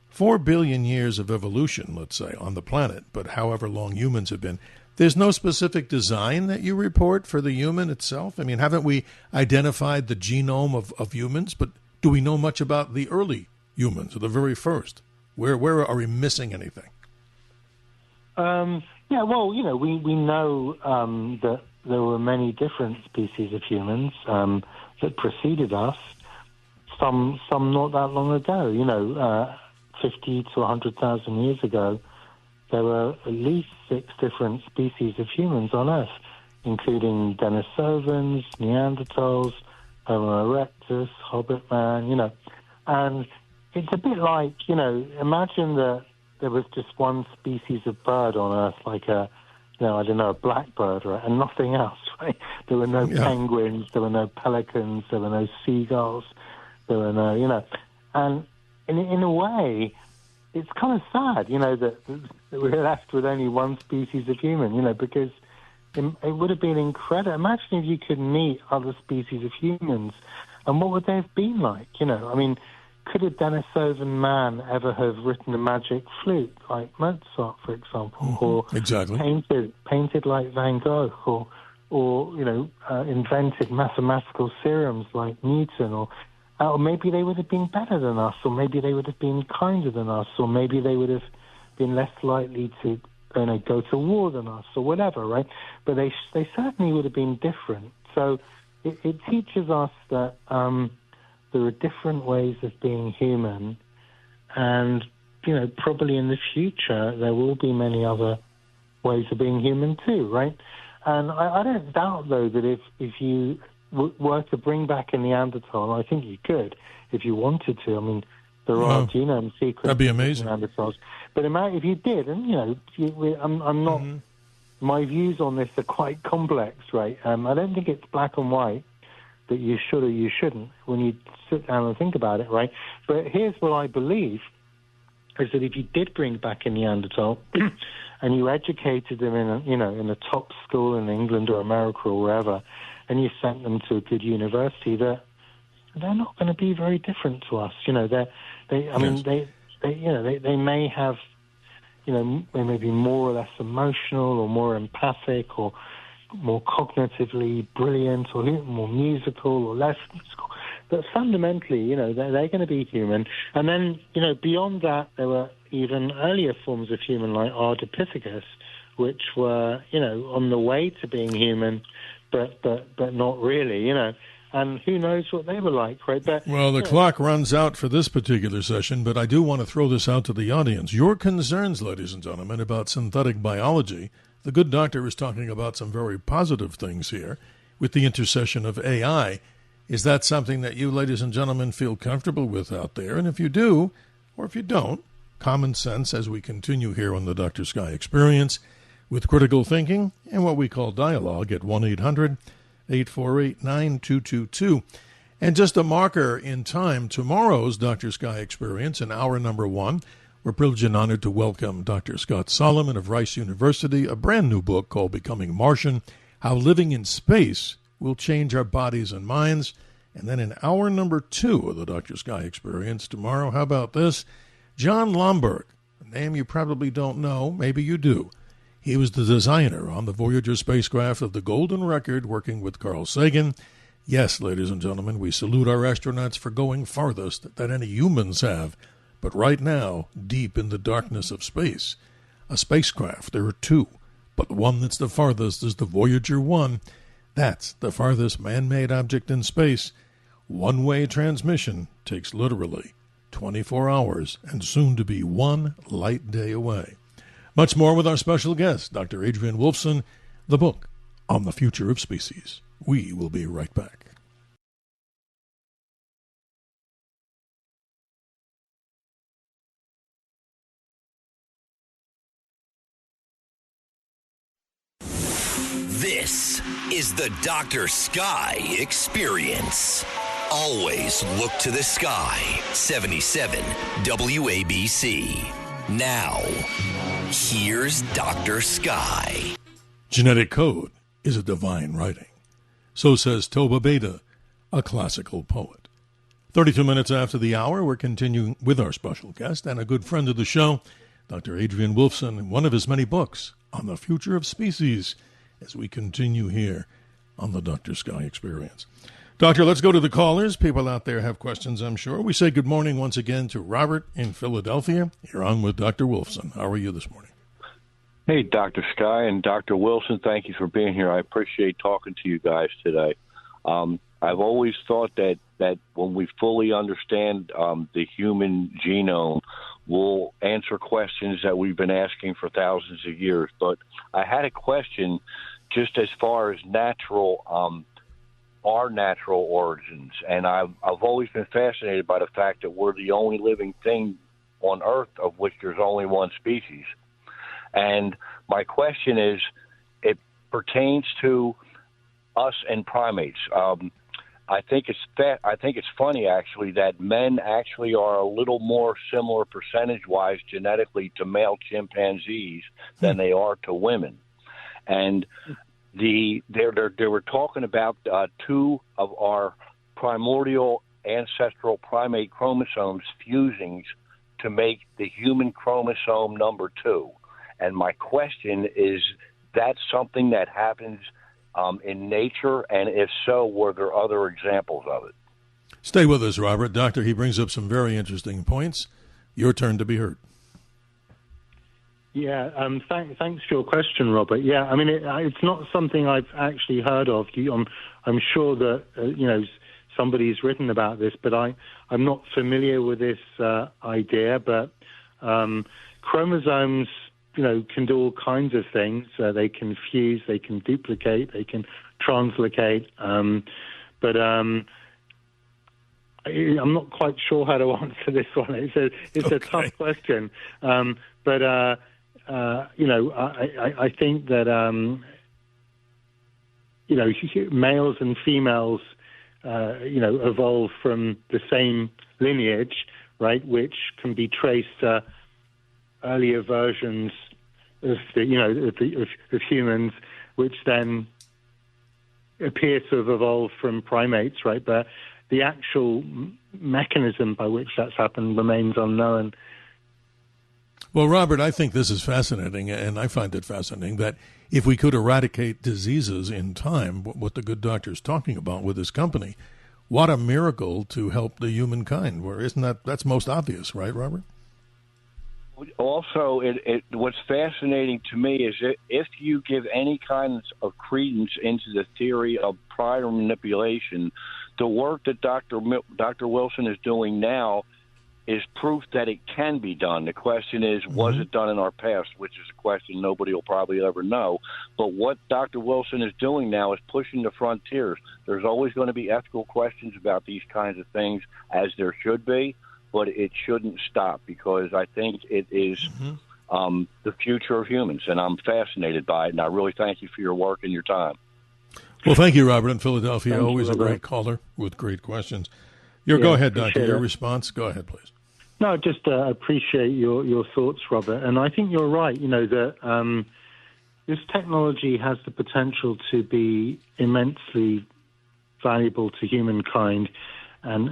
4 billion years of evolution, let's say, on the planet, but however long humans have been, there's no specific design that you report for the human itself? I mean, haven't we identified the genome of humans, but do we know much about the early humans, or the very first? Where are we missing anything? Yeah, well, we know that there were many different species of humans that preceded us, some not that long ago, 50 to 100,000 years ago. There were at least 6 different species of humans on Earth, including Denisovans, Neanderthals, Homo erectus, Hobbit man, And it's a bit like, imagine that there was just one species of bird on Earth, like a blackbird, right, and nothing else, right? There were no penguins, there were no pelicans, there were no seagulls, there were no, And in a way, it's kind of sad, that we're left with only one species of human, because it would have been incredible. Imagine if you could meet other species of humans, and what would they have been like, I mean, could a Denisovan man ever have written a magic flute like Mozart, for example, or painted like Van Gogh, or invented mathematical theorems like Newton, or maybe they would have been better than us, or maybe they would have been kinder than us, or maybe they would have been less likely to go to war than us, or whatever, right? But they certainly would have been different. So it teaches us that there are different ways of being human, and probably in the future there will be many other ways of being human too, right? And I don't doubt, though, that if you were to bring back a Neanderthal, I think you could if you wanted to. I mean, there are genome sequences. That'd be amazing. Of Neanderthals. But if you did, and I'm not. My views on this are quite complex, right? I don't think it's black and white that you should or you shouldn't when you sit down and think about it, right? But here's what I believe, is that if you did bring back a Neanderthal and you educated them in a top school in England or America or wherever, and you sent them to a good university, they're not going to be very different to us. They may have, they may be more or less emotional or more empathic or more cognitively brilliant or more musical or less musical. But fundamentally, they're going to be human. And then, beyond that, there were even earlier forms of human like Ardipithecus, which were, on the way to being human, but not really, And who knows what they were like, right? But, well, the clock runs out for this particular session, but I do want to throw this out to the audience. Your concerns, ladies and gentlemen, about synthetic biology. The good doctor is talking about some very positive things here with the intercession of AI. Is that something that you, ladies and gentlemen, feel comfortable with out there? And if you do, or if you don't, common sense as we continue here on the Dr. Sky Experience with critical thinking and what we call dialogue at 1-800-848-9222. And just a marker in time, tomorrow's Dr. Sky Experience in hour number 1, we're privileged and honored to welcome Dr. Scott Solomon of Rice University, a brand new book called Becoming Martian, How Living in Space Will Change Our Bodies and Minds. And then in hour number 2 of the Dr. Sky Experience tomorrow, how about this? John Lomberg, a name you probably don't know, maybe you do. He was the designer on the Voyager spacecraft of the Golden Record, working with Carl Sagan. Yes, ladies and gentlemen, we salute our astronauts for going farthest than any humans have. But right now, deep in the darkness of space, a spacecraft, there are 2, but the one that's the farthest is the Voyager 1. That's the farthest man-made object in space. One-way transmission takes literally 24 hours and soon to be 1 light day away. Much more with our special guest, Dr. Adrian Woolfson, the book on the future of species. We will be right back. This is the Dr. Sky Experience. Always look to the sky. 77 WABC. Now, here's Dr. Sky. Genetic code is a divine writing. So says Toba Beda, a classical poet. 32 minutes after the hour, we're continuing with our special guest and a good friend of the show, Dr. Adrian Woolfson, in one of his many books on the future of species, as we continue here on the Dr. Sky Experience. Doctor, let's go to the callers. People out there have questions, I'm sure. We say good morning once again to Robert in Philadelphia. You're on with Dr. Woolfson. How are you this morning? Hey, Dr. Sky and Dr. Wilson, thank you for being here. I appreciate talking to you guys today. I've always thought that when we fully understand the human genome, we'll answer questions that we've been asking for thousands of years. But I had a question just as far as our natural origins. And I've always been fascinated by the fact that we're the only living thing on Earth of which there's only one species. And my question is, it pertains to us and primates. I think it's funny actually that men actually are a little more similar percentage-wise genetically to male chimpanzees than they are to women. And they were talking about two of our primordial ancestral primate chromosomes fusing to make the human chromosome number 2. And my question is, that's something that happens in nature? And if so, were there other examples of it? Stay with us, Robert. Doctor, he brings up some very interesting points. Your turn to be heard. Yeah, thanks for your question, Robert. Yeah, I mean, it's not something I've actually heard of. I'm sure that, somebody's written about this, but I'm not familiar with this idea. But chromosomes, can do all kinds of things. They can fuse, they can duplicate, they can translocate. But I'm not quite sure how to answer this one. It's a tough question. But I think that males and females evolve from the same lineage, right, which can be traced to earlier versions of humans, which then appear to have evolved from primates, right? But the actual mechanism by which that's happened remains unknown. Well, Robert, I think this is fascinating, and I find it fascinating that if we could eradicate diseases in time, what the good doctor is talking about with his company, what a miracle to help the humankind. Where isn't that's most obvious, right, Robert? Also, what's fascinating to me is that if you give any kind of credence into the theory of prior manipulation, the work that Dr. Wilson is doing now is proof that it can be done. The question is, was it done in our past, which is a question nobody will probably ever know. But what Dr. Wilson is doing now is pushing the frontiers. There's always going to be ethical questions about these kinds of things, as there should be, but it shouldn't stop, because I think it is the future of humans, and I'm fascinated by it, and I really thank you for your work and your time. Well, thank you, Robert, in Philadelphia. Thank Always you, a great caller with great questions. Go ahead, Doctor. Your response. Go ahead, please. No, just appreciate your thoughts, Robert. And I think you're right, that this technology has the potential to be immensely valuable to humankind. And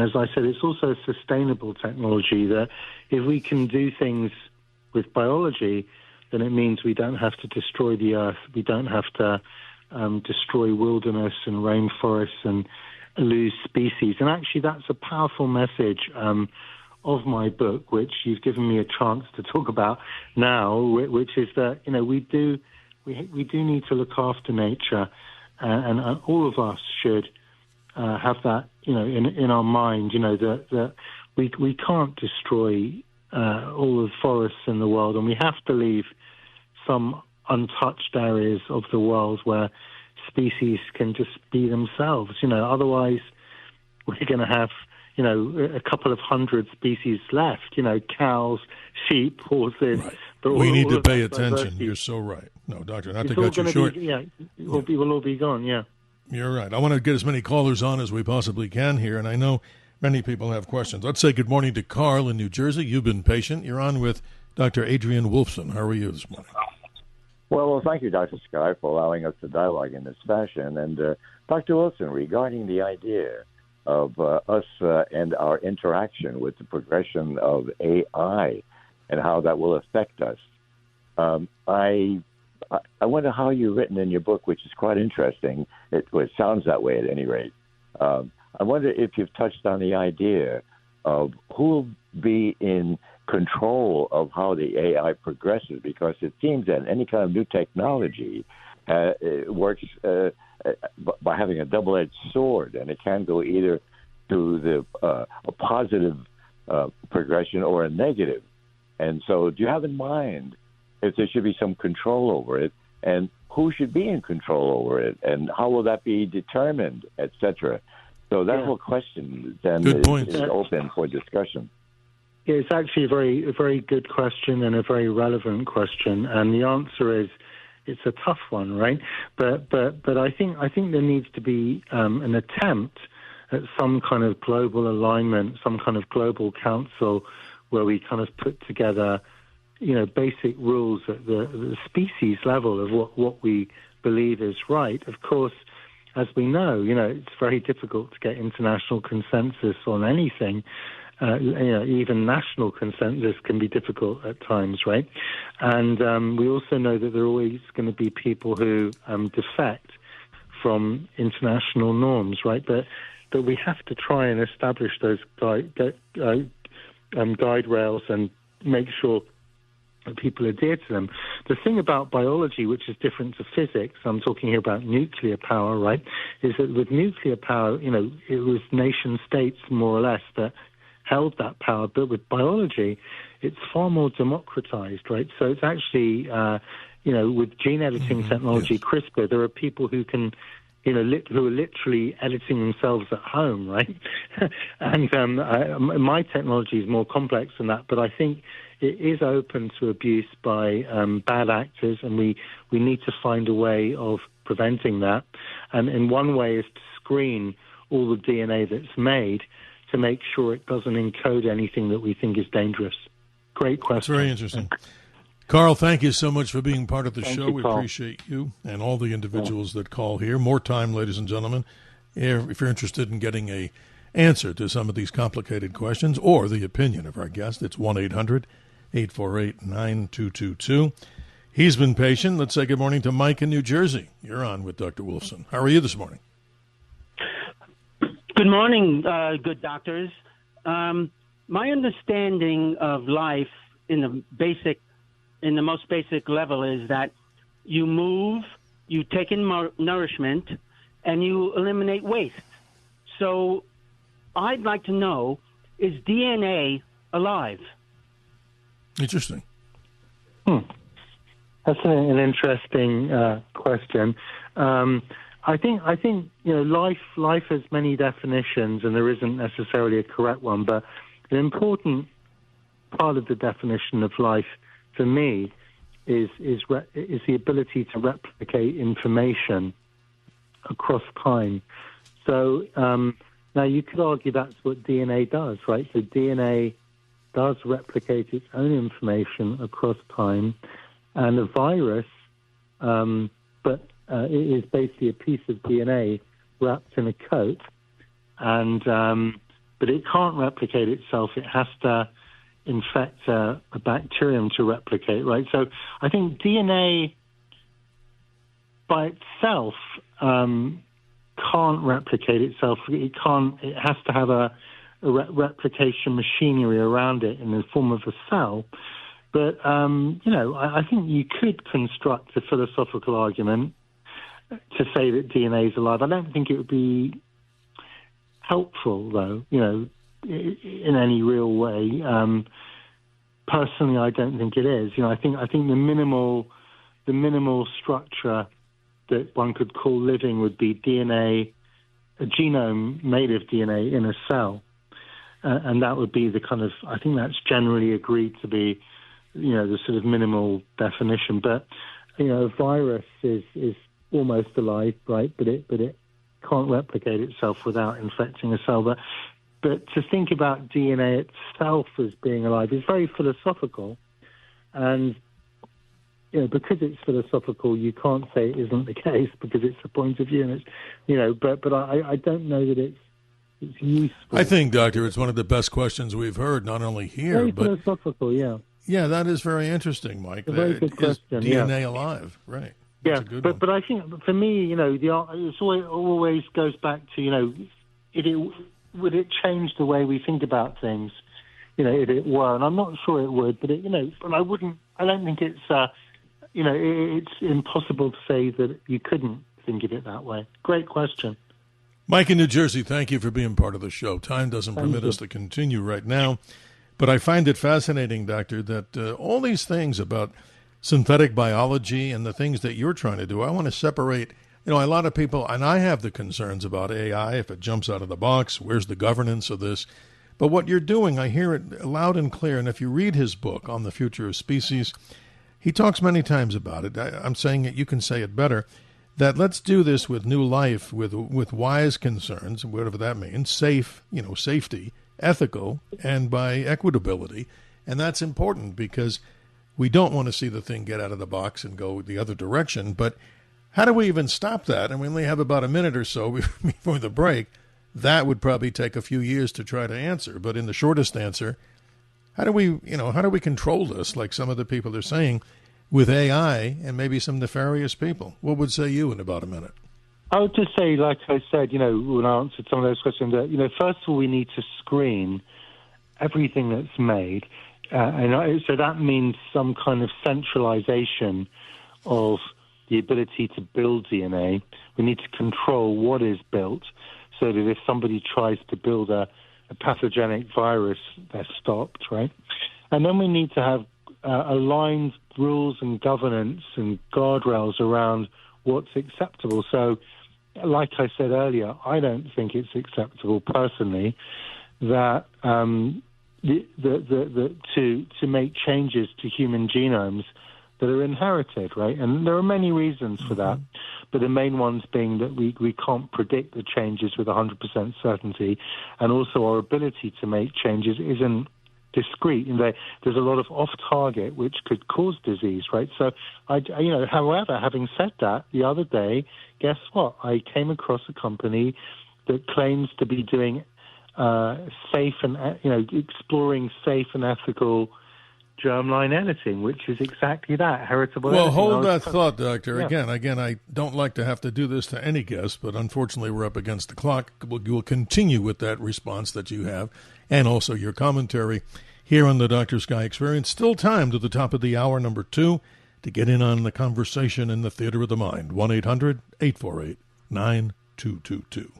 as I said, it's also a sustainable technology that if we can do things with biology, then it means we don't have to destroy the earth. We don't have to destroy wilderness and rainforests and lose species. And actually, that's a powerful message of my book, which you've given me a chance to talk about now, which is that we do need to look after nature, and all of us should have that in our mind. That we can't destroy all the forests in the world, and we have to leave some untouched areas of the world where species can just be themselves. Otherwise we're going to have a couple of hundred species left, cows, sheep, horses. Right. But we need to pay attention. You're so right. No, Doctor, not to cut you short. We'll all be gone, yeah. You're right. I want to get as many callers on as we possibly can here, and I know many people have questions. Let's say good morning to Carl in New Jersey. You've been patient. You're on with Dr. Adrian Woolfson. How are you this morning? Well, thank you, Dr. Sky, for allowing us to dialogue in this fashion. And Dr. Wilson, regarding the idea of us and our interaction with the progression of AI and how that will affect us. I wonder how you've written in your book, which is quite interesting. It sounds that way at any rate. I wonder if you've touched on the idea of who will be in control of how the AI progresses, because it seems that any kind of new technology works by having a double-edged sword, and it can go either to a positive progression or a negative. And so do you have in mind if there should be some control over it, and who should be in control over it, and how will that be determined, etc.? So that whole question then is open for discussion. Yeah, it's actually a very good question and a very relevant question, and the answer is it's a tough one, right? But I think there needs to be an attempt at some kind of global alignment, some kind of global council where we kind of put together, basic rules at the species level of what we believe is right. Of course, as we know, it's very difficult to get international consensus on anything. Even national consensus can be difficult at times, right? And we also know that there are always going to be people who defect from international norms, right? But we have to try and establish those guide rails and make sure that people adhere to them. The thing about biology, which is different to physics, I'm talking here about nuclear power, right, is that with nuclear power, it was nation states more or less that held that power. But with biology, it's far more democratized, right? So it's actually, with gene editing technology, CRISPR, there are people who can, who are literally editing themselves at home, right? And my technology is more complex than that, but I think it is open to abuse by bad actors, and we need to find a way of preventing that. And one way is to screen all the DNA that's made to make sure it doesn't encode anything that we think is dangerous. Great question. That's very interesting. Carl, thank you so much for being part of the show. We Carl. appreciate you and all the individuals that call here. More time, ladies and gentlemen, if you're interested in getting a answer to some of these complicated questions or the opinion of our guest, it's 1-800-848-9222. He's been patient. Let's say good morning to Mike in New Jersey. You're on with Dr. Woolfson. How are you this morning? Good morning, good doctors. My understanding of life in the most basic level is that you move, you take in nourishment, and you eliminate waste. So I'd like to know, is DNA alive? Interesting. That's an interesting question. I think life has many definitions, and there isn't necessarily a correct one. But an important part of the definition of life, for me, is the ability to replicate information across time. So now you could argue that's what DNA does, right? So DNA does replicate its own information across time, and a virus, it is basically a piece of DNA wrapped in a coat, and but it can't replicate itself. It has to infect a bacterium to replicate, right? So I think DNA by itself can't replicate itself. It can't. It has to have a replication machinery around it in the form of a cell. But I think you could construct a philosophical argument to say that DNA is alive. I don't think it would be helpful, though, in any real way. Personally, I don't think it is. I think the minimal structure that one could call living would be DNA, a genome made of DNA in a cell, and that would be the kind of. I think that's generally agreed to be, the sort of minimal definition. But a virus is almost alive, right? But it can't replicate itself without infecting a cell. But to think about DNA itself as being alive is very philosophical, and because it's philosophical, you can't say it isn't the case because it's a point of view, and it's but I don't know that it's it's useful. I think, Doctor, it's one of the best questions we've heard, not only here, very but philosophical. Yeah. Yeah, that is very interesting, Mike. A very good question. Is DNA alive? Right. That's Yeah, a good one. but I think for me, it's always goes back to would it change the way we think about things? If it were, and I'm not sure it would, but but I wouldn't. I don't think it's it's impossible to say that you couldn't think of it that way. Great question. Mike in New Jersey, thank you for being part of the show. Time doesn't permit us to continue right now, but I find it fascinating, Doctor, that all these things about synthetic biology and the things that you're trying to do, I want to separate. A lot of people, and I have the concerns about AI, if it jumps out of the box, where's the governance of this? But what you're doing, I hear it loud and clear, and if you read his book on the future of species, he talks many times about it. I'm saying it, you can say it better, that let's do this with new life, with wise concerns, whatever that means, safe, safety, ethical, and by equitability. And that's important because we don't want to see the thing get out of the box and go the other direction. But how do we even stop that? And we only have about a minute or so before the break. That would probably take a few years to try to answer. But in the shortest answer, how do we control this, like some of the people are saying, with AI and maybe some nefarious people? What would say you in about a minute? I would just say, like I said, when I answered some of those questions, that, first of all, we need to screen everything that's made. So that means some kind of centralization of the ability to build DNA. We need to control what is built so that if somebody tries to build a pathogenic virus, they're stopped, right? And then we need to have aligned rules and governance and guardrails around what's acceptable. So, like I said earlier, I don't think it's acceptable personally that to make changes to human genomes that are inherited, right? And there are many reasons for that, but the main ones being that we can't predict the changes with 100% certainty, and also our ability to make changes isn't discrete. And there's a lot of off-target which could cause disease, right? So, however, having said that, the other day, guess what? I came across a company that claims to be doing safe and exploring safe and ethical germline editing, which is exactly that, heritable editing. Well, hold that thought, Doctor. Yeah. Again, I don't like to have to do this to any guest, but unfortunately we're up against the clock. We'll continue with that response that you have and also your commentary here on the Dr. Sky Experience. Still time to the top of the hour, number 2, to get in on the conversation in the Theater of the Mind. 1-800-848-9222.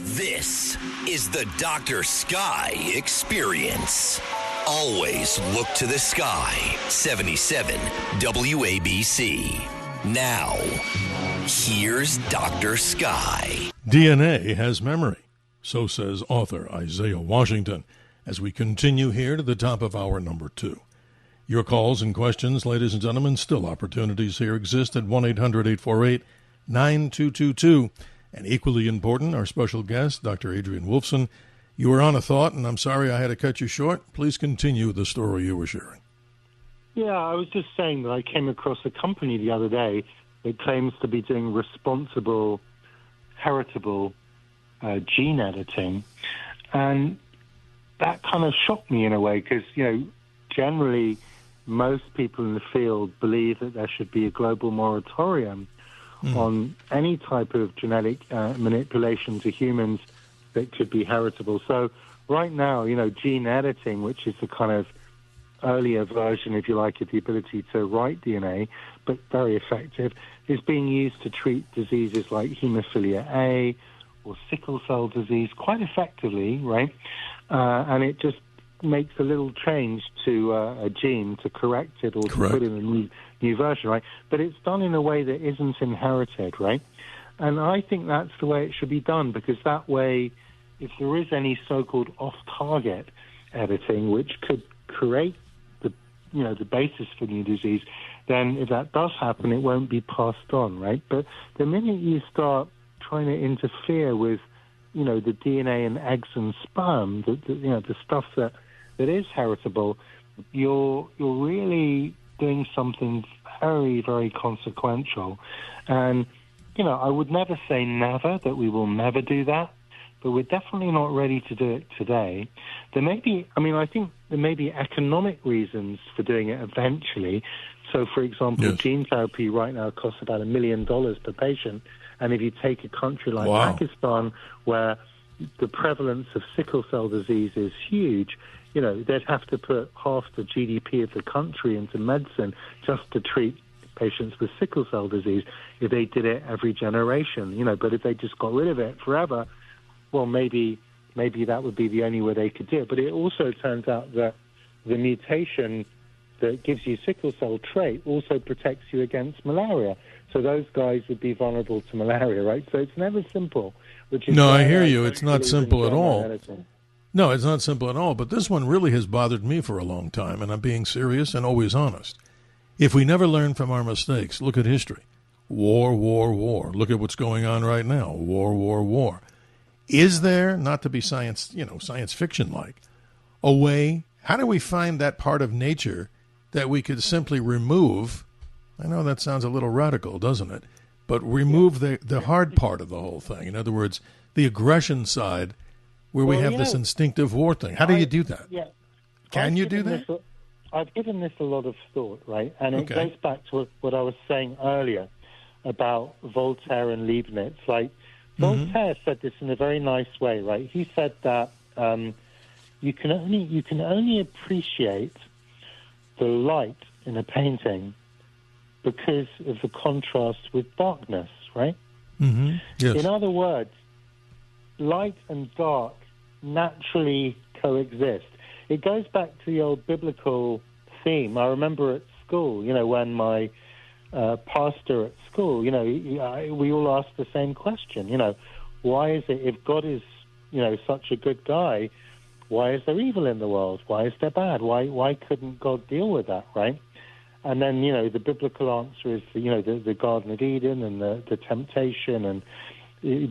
This is the Dr. Sky Experience. Always look to the sky. 77 WABC. Now, here's Dr. Sky. DNA has memory, so says author Isaiah Washington, as we continue here to the top of hour number 2. Your calls and questions, ladies and gentlemen, still opportunities here exist at 1-800-848-9222. And equally important, our special guest, Dr. Adrian Woolfson. You were on a thought, and I'm sorry I had to cut you short. Please continue the story you were sharing. Yeah, I was just saying that I came across a company the other day that claims to be doing responsible, heritable gene editing. And that kind of shocked me in a way because, generally most people in the field believe that there should be a global moratorium on any type of genetic manipulation to humans that could be heritable. So right now, gene editing, which is the kind of earlier version, if you like, of the ability to write DNA, but very effective, is being used to treat diseases like hemophilia A or sickle cell disease quite effectively, right? And it just makes a little change to a gene to correct it or to put in a new version, right? But it's done in a way that isn't inherited, right? And I think that's the way it should be done, because that way, if there is any so-called off-target editing, which could create the basis for new disease, then if that does happen, it won't be passed on, right? But the minute you start trying to interfere with, the DNA and eggs and sperm, the stuff that is heritable, you're really doing something very, very consequential. And, I would never say never, that we will never do that, but we're definitely not ready to do it today. There may be, I think there may be economic reasons for doing it eventually. So, for example, gene therapy right now costs about $1 million per patient. And if you take a country like Pakistan, where the prevalence of sickle cell disease is huge, they'd have to put half the GDP of the country into medicine just to treat patients with sickle cell disease if they did it every generation, But if they just got rid of it forever, well, maybe that would be the only way they could do it. But it also turns out that the mutation that gives you sickle cell trait also protects you against malaria. So those guys would be vulnerable to malaria, right? So it's never simple. I hear you. It's not simple at all. No, it's not simple at all. But this one really has bothered me for a long time, and I'm being serious and always honest. If we never learn from our mistakes, look at history. War, war, war. Look at what's going on right now. War, war, war. Is there, not to be science fiction-like, a way, how do we find that part of nature that we could simply remove? I know that sounds a little radical, doesn't it? But remove the hard part of the whole thing. In other words, the aggression side where we have this instinctive war thing. How do you do that? Yeah. Can you do that? I've given this a lot of thought, right? And it goes back to what I was saying earlier about Voltaire and Leibniz. Like, Voltaire said this in a very nice way, right? He said that you can only appreciate the light in a painting because of the contrast with darkness, right? Mm-hmm. Yes. In other words, light and dark naturally coexist. It goes back to the old biblical theme. I remember at school, when my pastor at school, we all asked the same question, why is it, if God is, such a good guy, why is there evil in the world? Why is there bad? Why couldn't God deal with that, right? And then, the biblical answer is, the Garden of Eden and the temptation and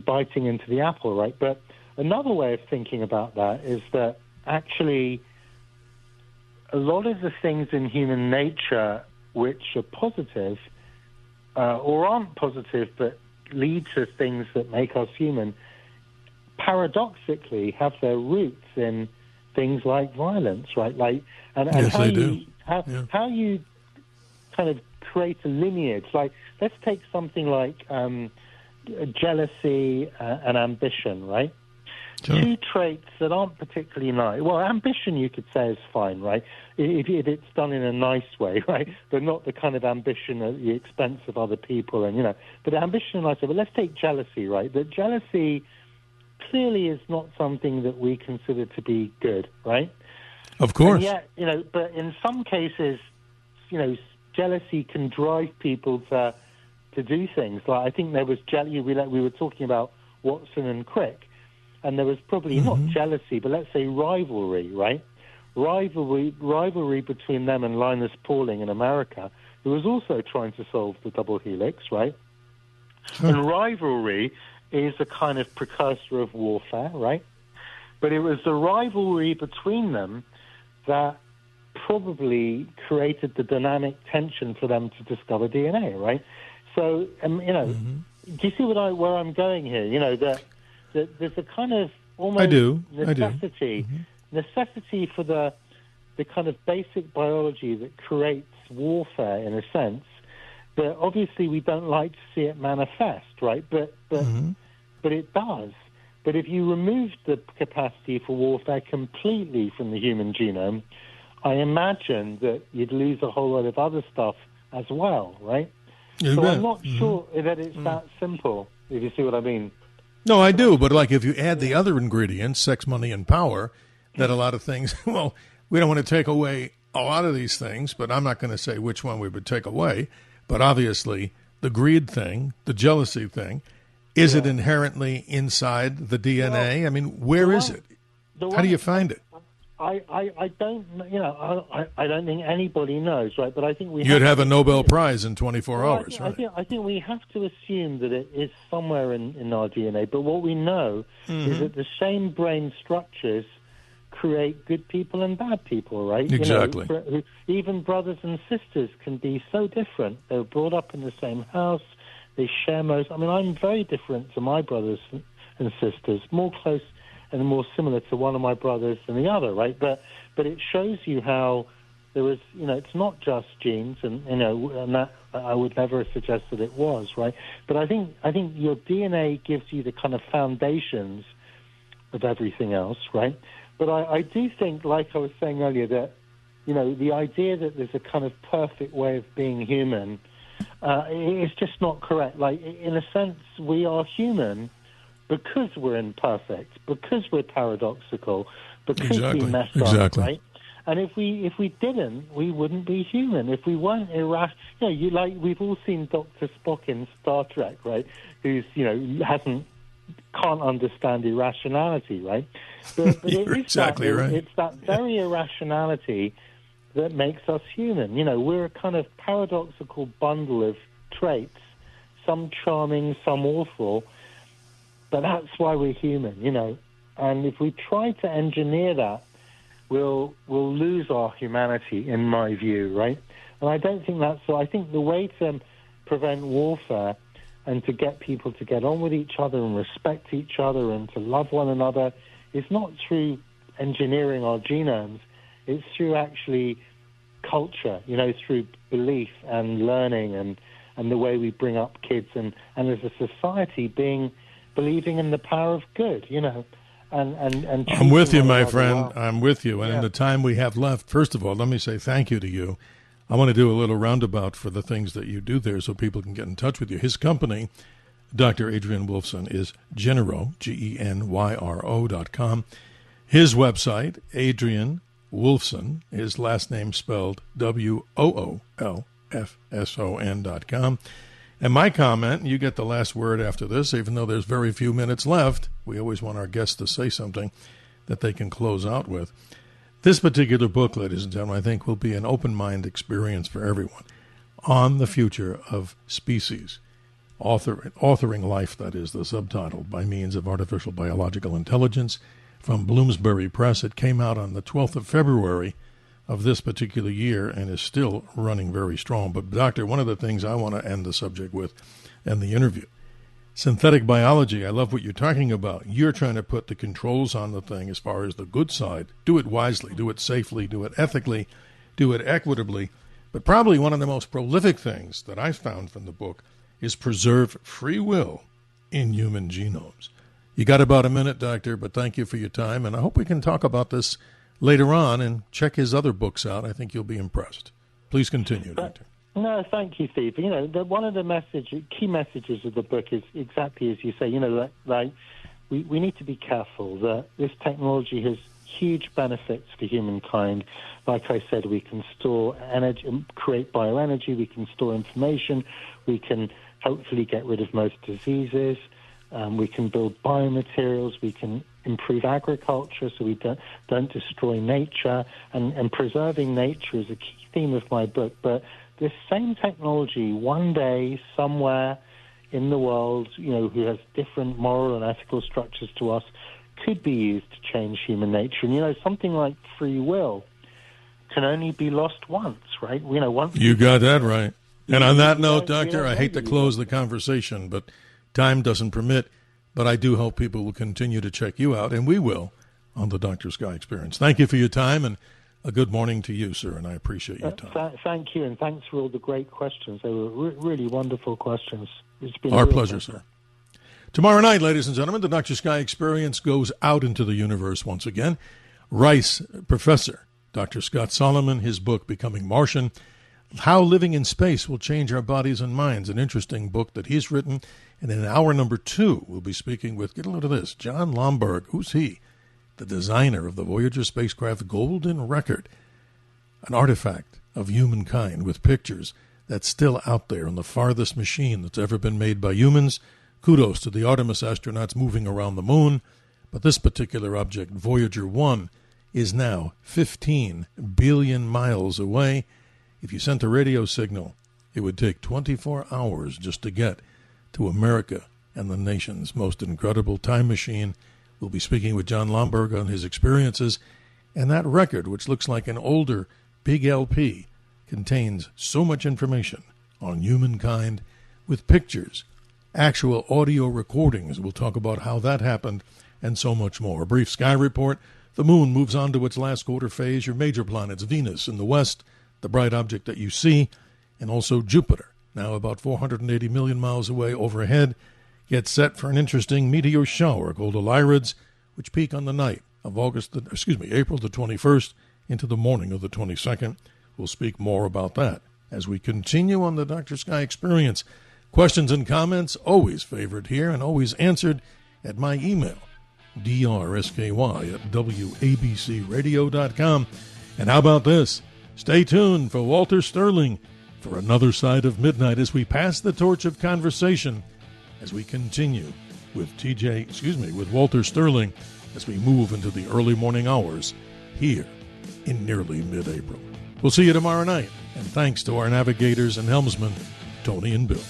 biting into the apple, right? But another way of thinking about that is that actually a lot of the things in human nature which are positive or aren't positive but lead to things that make us human, paradoxically have their roots in things like violence, right? Like, and yes, how they you do. How you kind of create a lineage. Like, let's take something like jealousy and ambition, right? Sure. Two traits that aren't particularly nice. Well, ambition, you could say, is fine, right? If it's done in a nice way, right? But not the kind of ambition at the expense of other people, and But ambition in a nice way. But let's take jealousy, right? That jealousy clearly is not something that we consider to be good, right? Of course. And yet, but in some cases, jealousy can drive people to do things. Like, I think there was jealousy. We were talking about Watson and Crick. And there was probably not jealousy, but let's say rivalry, right? Rivalry between them and Linus Pauling in America, who was also trying to solve the double helix, right? Sure. And rivalry is a kind of precursor of warfare, right? But it was the rivalry between them that probably created the dynamic tension for them to discover DNA, right? So, do you see where I'm going here? That there's a kind of almost necessity for the kind of basic biology that creates warfare in a sense, but obviously we don't like to see it manifest, right? But it does. But if you remove the capacity for warfare completely from the human genome, I imagine that you'd lose a whole lot of other stuff as well, right? So I'm not sure that it's that simple, if you see what I mean. No, I do, but like if you add the other ingredients, sex, money, and power, that a lot of things, well, we don't want to take away a lot of these things, but I'm not going to say which one we would take away. But obviously, the greed thing, the jealousy thing, is it inherently inside the DNA? I mean, where is it? How do you find it? I don't, I don't think anybody knows, right? But I think you'd have a Nobel Prize in 24 hours, right? I think we have to assume that it is somewhere in our DNA. But what we know is that the same brain structures create good people and bad people, right? Exactly. Even brothers and sisters can be so different. They were brought up in the same house. They share most. I mean, I'm very different to my brothers and sisters, more close and more similar to one of my brothers than the other, right? But it shows you how there was, it's not just genes, and that I would never suggest that it was, right? But I think your DNA gives you the kind of foundations of everything else, right? But I do think, like I was saying earlier, that the idea that there's a kind of perfect way of being human is just not correct. Like, in a sense, we are human because we're imperfect, because we're paradoxical, because we mess up, right? And if we didn't, we wouldn't be human. If we weren't irrational, we've all seen Dr. Spock in Star Trek, right? Who's can't understand irrationality, right? But You're exactly right. It's that very irrationality that makes us human. We're a kind of paradoxical bundle of traits, some charming, some awful, but that's why we're human, And if we try to engineer that, we'll lose our humanity, in my view, right? And I don't think that's so. I think the way to prevent warfare and to get people to get on with each other and respect each other and to love one another is not through engineering our genomes. It's through actually culture, through belief and learning and the way we bring up kids and as a society believing in the power of good, And I'm with you, my friend. I'm with you. And in the time we have left, first of all, let me say thank you to you. I want to do a little roundabout for the things that you do there so people can get in touch with you. His company, Dr. Adrian Woolfson, is Genyro, GENYRO.com. His website, Adrian Woolfson, his last name spelled WOOLFSON.com. And my comment, you get the last word after this, even though there's very few minutes left. We always want our guests to say something that they can close out with. This particular book, ladies and gentlemen, I think will be an open-mind experience for everyone on the future of species. Authoring Life, that is the subtitle, by means of artificial biological intelligence from Bloomsbury Press. It came out on the 12th of February of this particular year and is still running very strong. But, Doctor, one of the things I want to end the subject with and the interview, synthetic biology, I love what you're talking about. You're trying to put the controls on the thing as far as the good side. Do it wisely, do it safely, do it ethically, do it equitably. But probably one of the most prolific things that I found from the book is preserve free will in human genomes. You got about a minute, Doctor, but thank you for your time, and I hope we can talk about this later on and check his other books out. I think you'll be impressed. Please continue, Doctor. No, thank you, Steve. One of the key messages of the book is exactly as you say. We need to be careful that this technology has huge benefits for humankind. Like I said, we can store energy, create bioenergy, we can store information, we can hopefully get rid of most diseases, we can build biomaterials, we can improve agriculture so we don't destroy nature, and preserving nature is a key theme of my book. But this same technology, one day, somewhere in the world, who has different moral and ethical structures to us, could be used to change human nature. And, something like free will can only be lost once, right? Once. You got that right. And on that note, Doctor, I hate to close the conversation, but time doesn't permit. But I do hope people will continue to check you out, and we will, on the Dr. Sky Experience. Thank you for your time, and a good morning to you, sir, and I appreciate your time. Thank you, and thanks for all the great questions. They were really wonderful questions. It's been our pleasure, sir. Tomorrow night, ladies and gentlemen, the Dr. Sky Experience goes out into the universe once again. Rice Professor Dr. Scott Solomon, his book, Becoming Martian, How Living in Space Will Change Our Bodies and Minds, an interesting book that he's written. And in hour number 2, we'll be speaking with, get a load of this, John Lomborg. Who's he? The designer of the Voyager spacecraft Golden Record, an artifact of humankind with pictures that's still out there on the farthest machine that's ever been made by humans. Kudos to the Artemis astronauts moving around the moon. But this particular object, Voyager 1, is now 15 billion miles away. If you sent a radio signal, it would take 24 hours just to get to America and the nation's most incredible time machine. We'll be speaking with John Lomborg on his experiences And that record, which looks like an older big LP, contains so much information on humankind with pictures, actual audio recordings. We'll talk about how that happened and so much more. A brief sky report. The moon moves on to its last quarter phase. Your major planets, Venus in the west, the bright object that you see, and also Jupiter, now about 480 million miles away overhead, gets set for an interesting meteor shower called the Lyrids, which peak on the night of April the 21st into the morning of the 22nd. We'll speak more about that as we continue on the Dr. Sky Experience. Questions and comments always favored here and always answered at my email, drsky@wabcradio.com. And how about this? Stay tuned for Walter Sterling for another side of midnight as we pass the torch of conversation as we continue with with Walter Sterling as we move into the early morning hours here in nearly mid-April. We'll see you tomorrow night, and thanks to our navigators and helmsmen, Tony and Bill.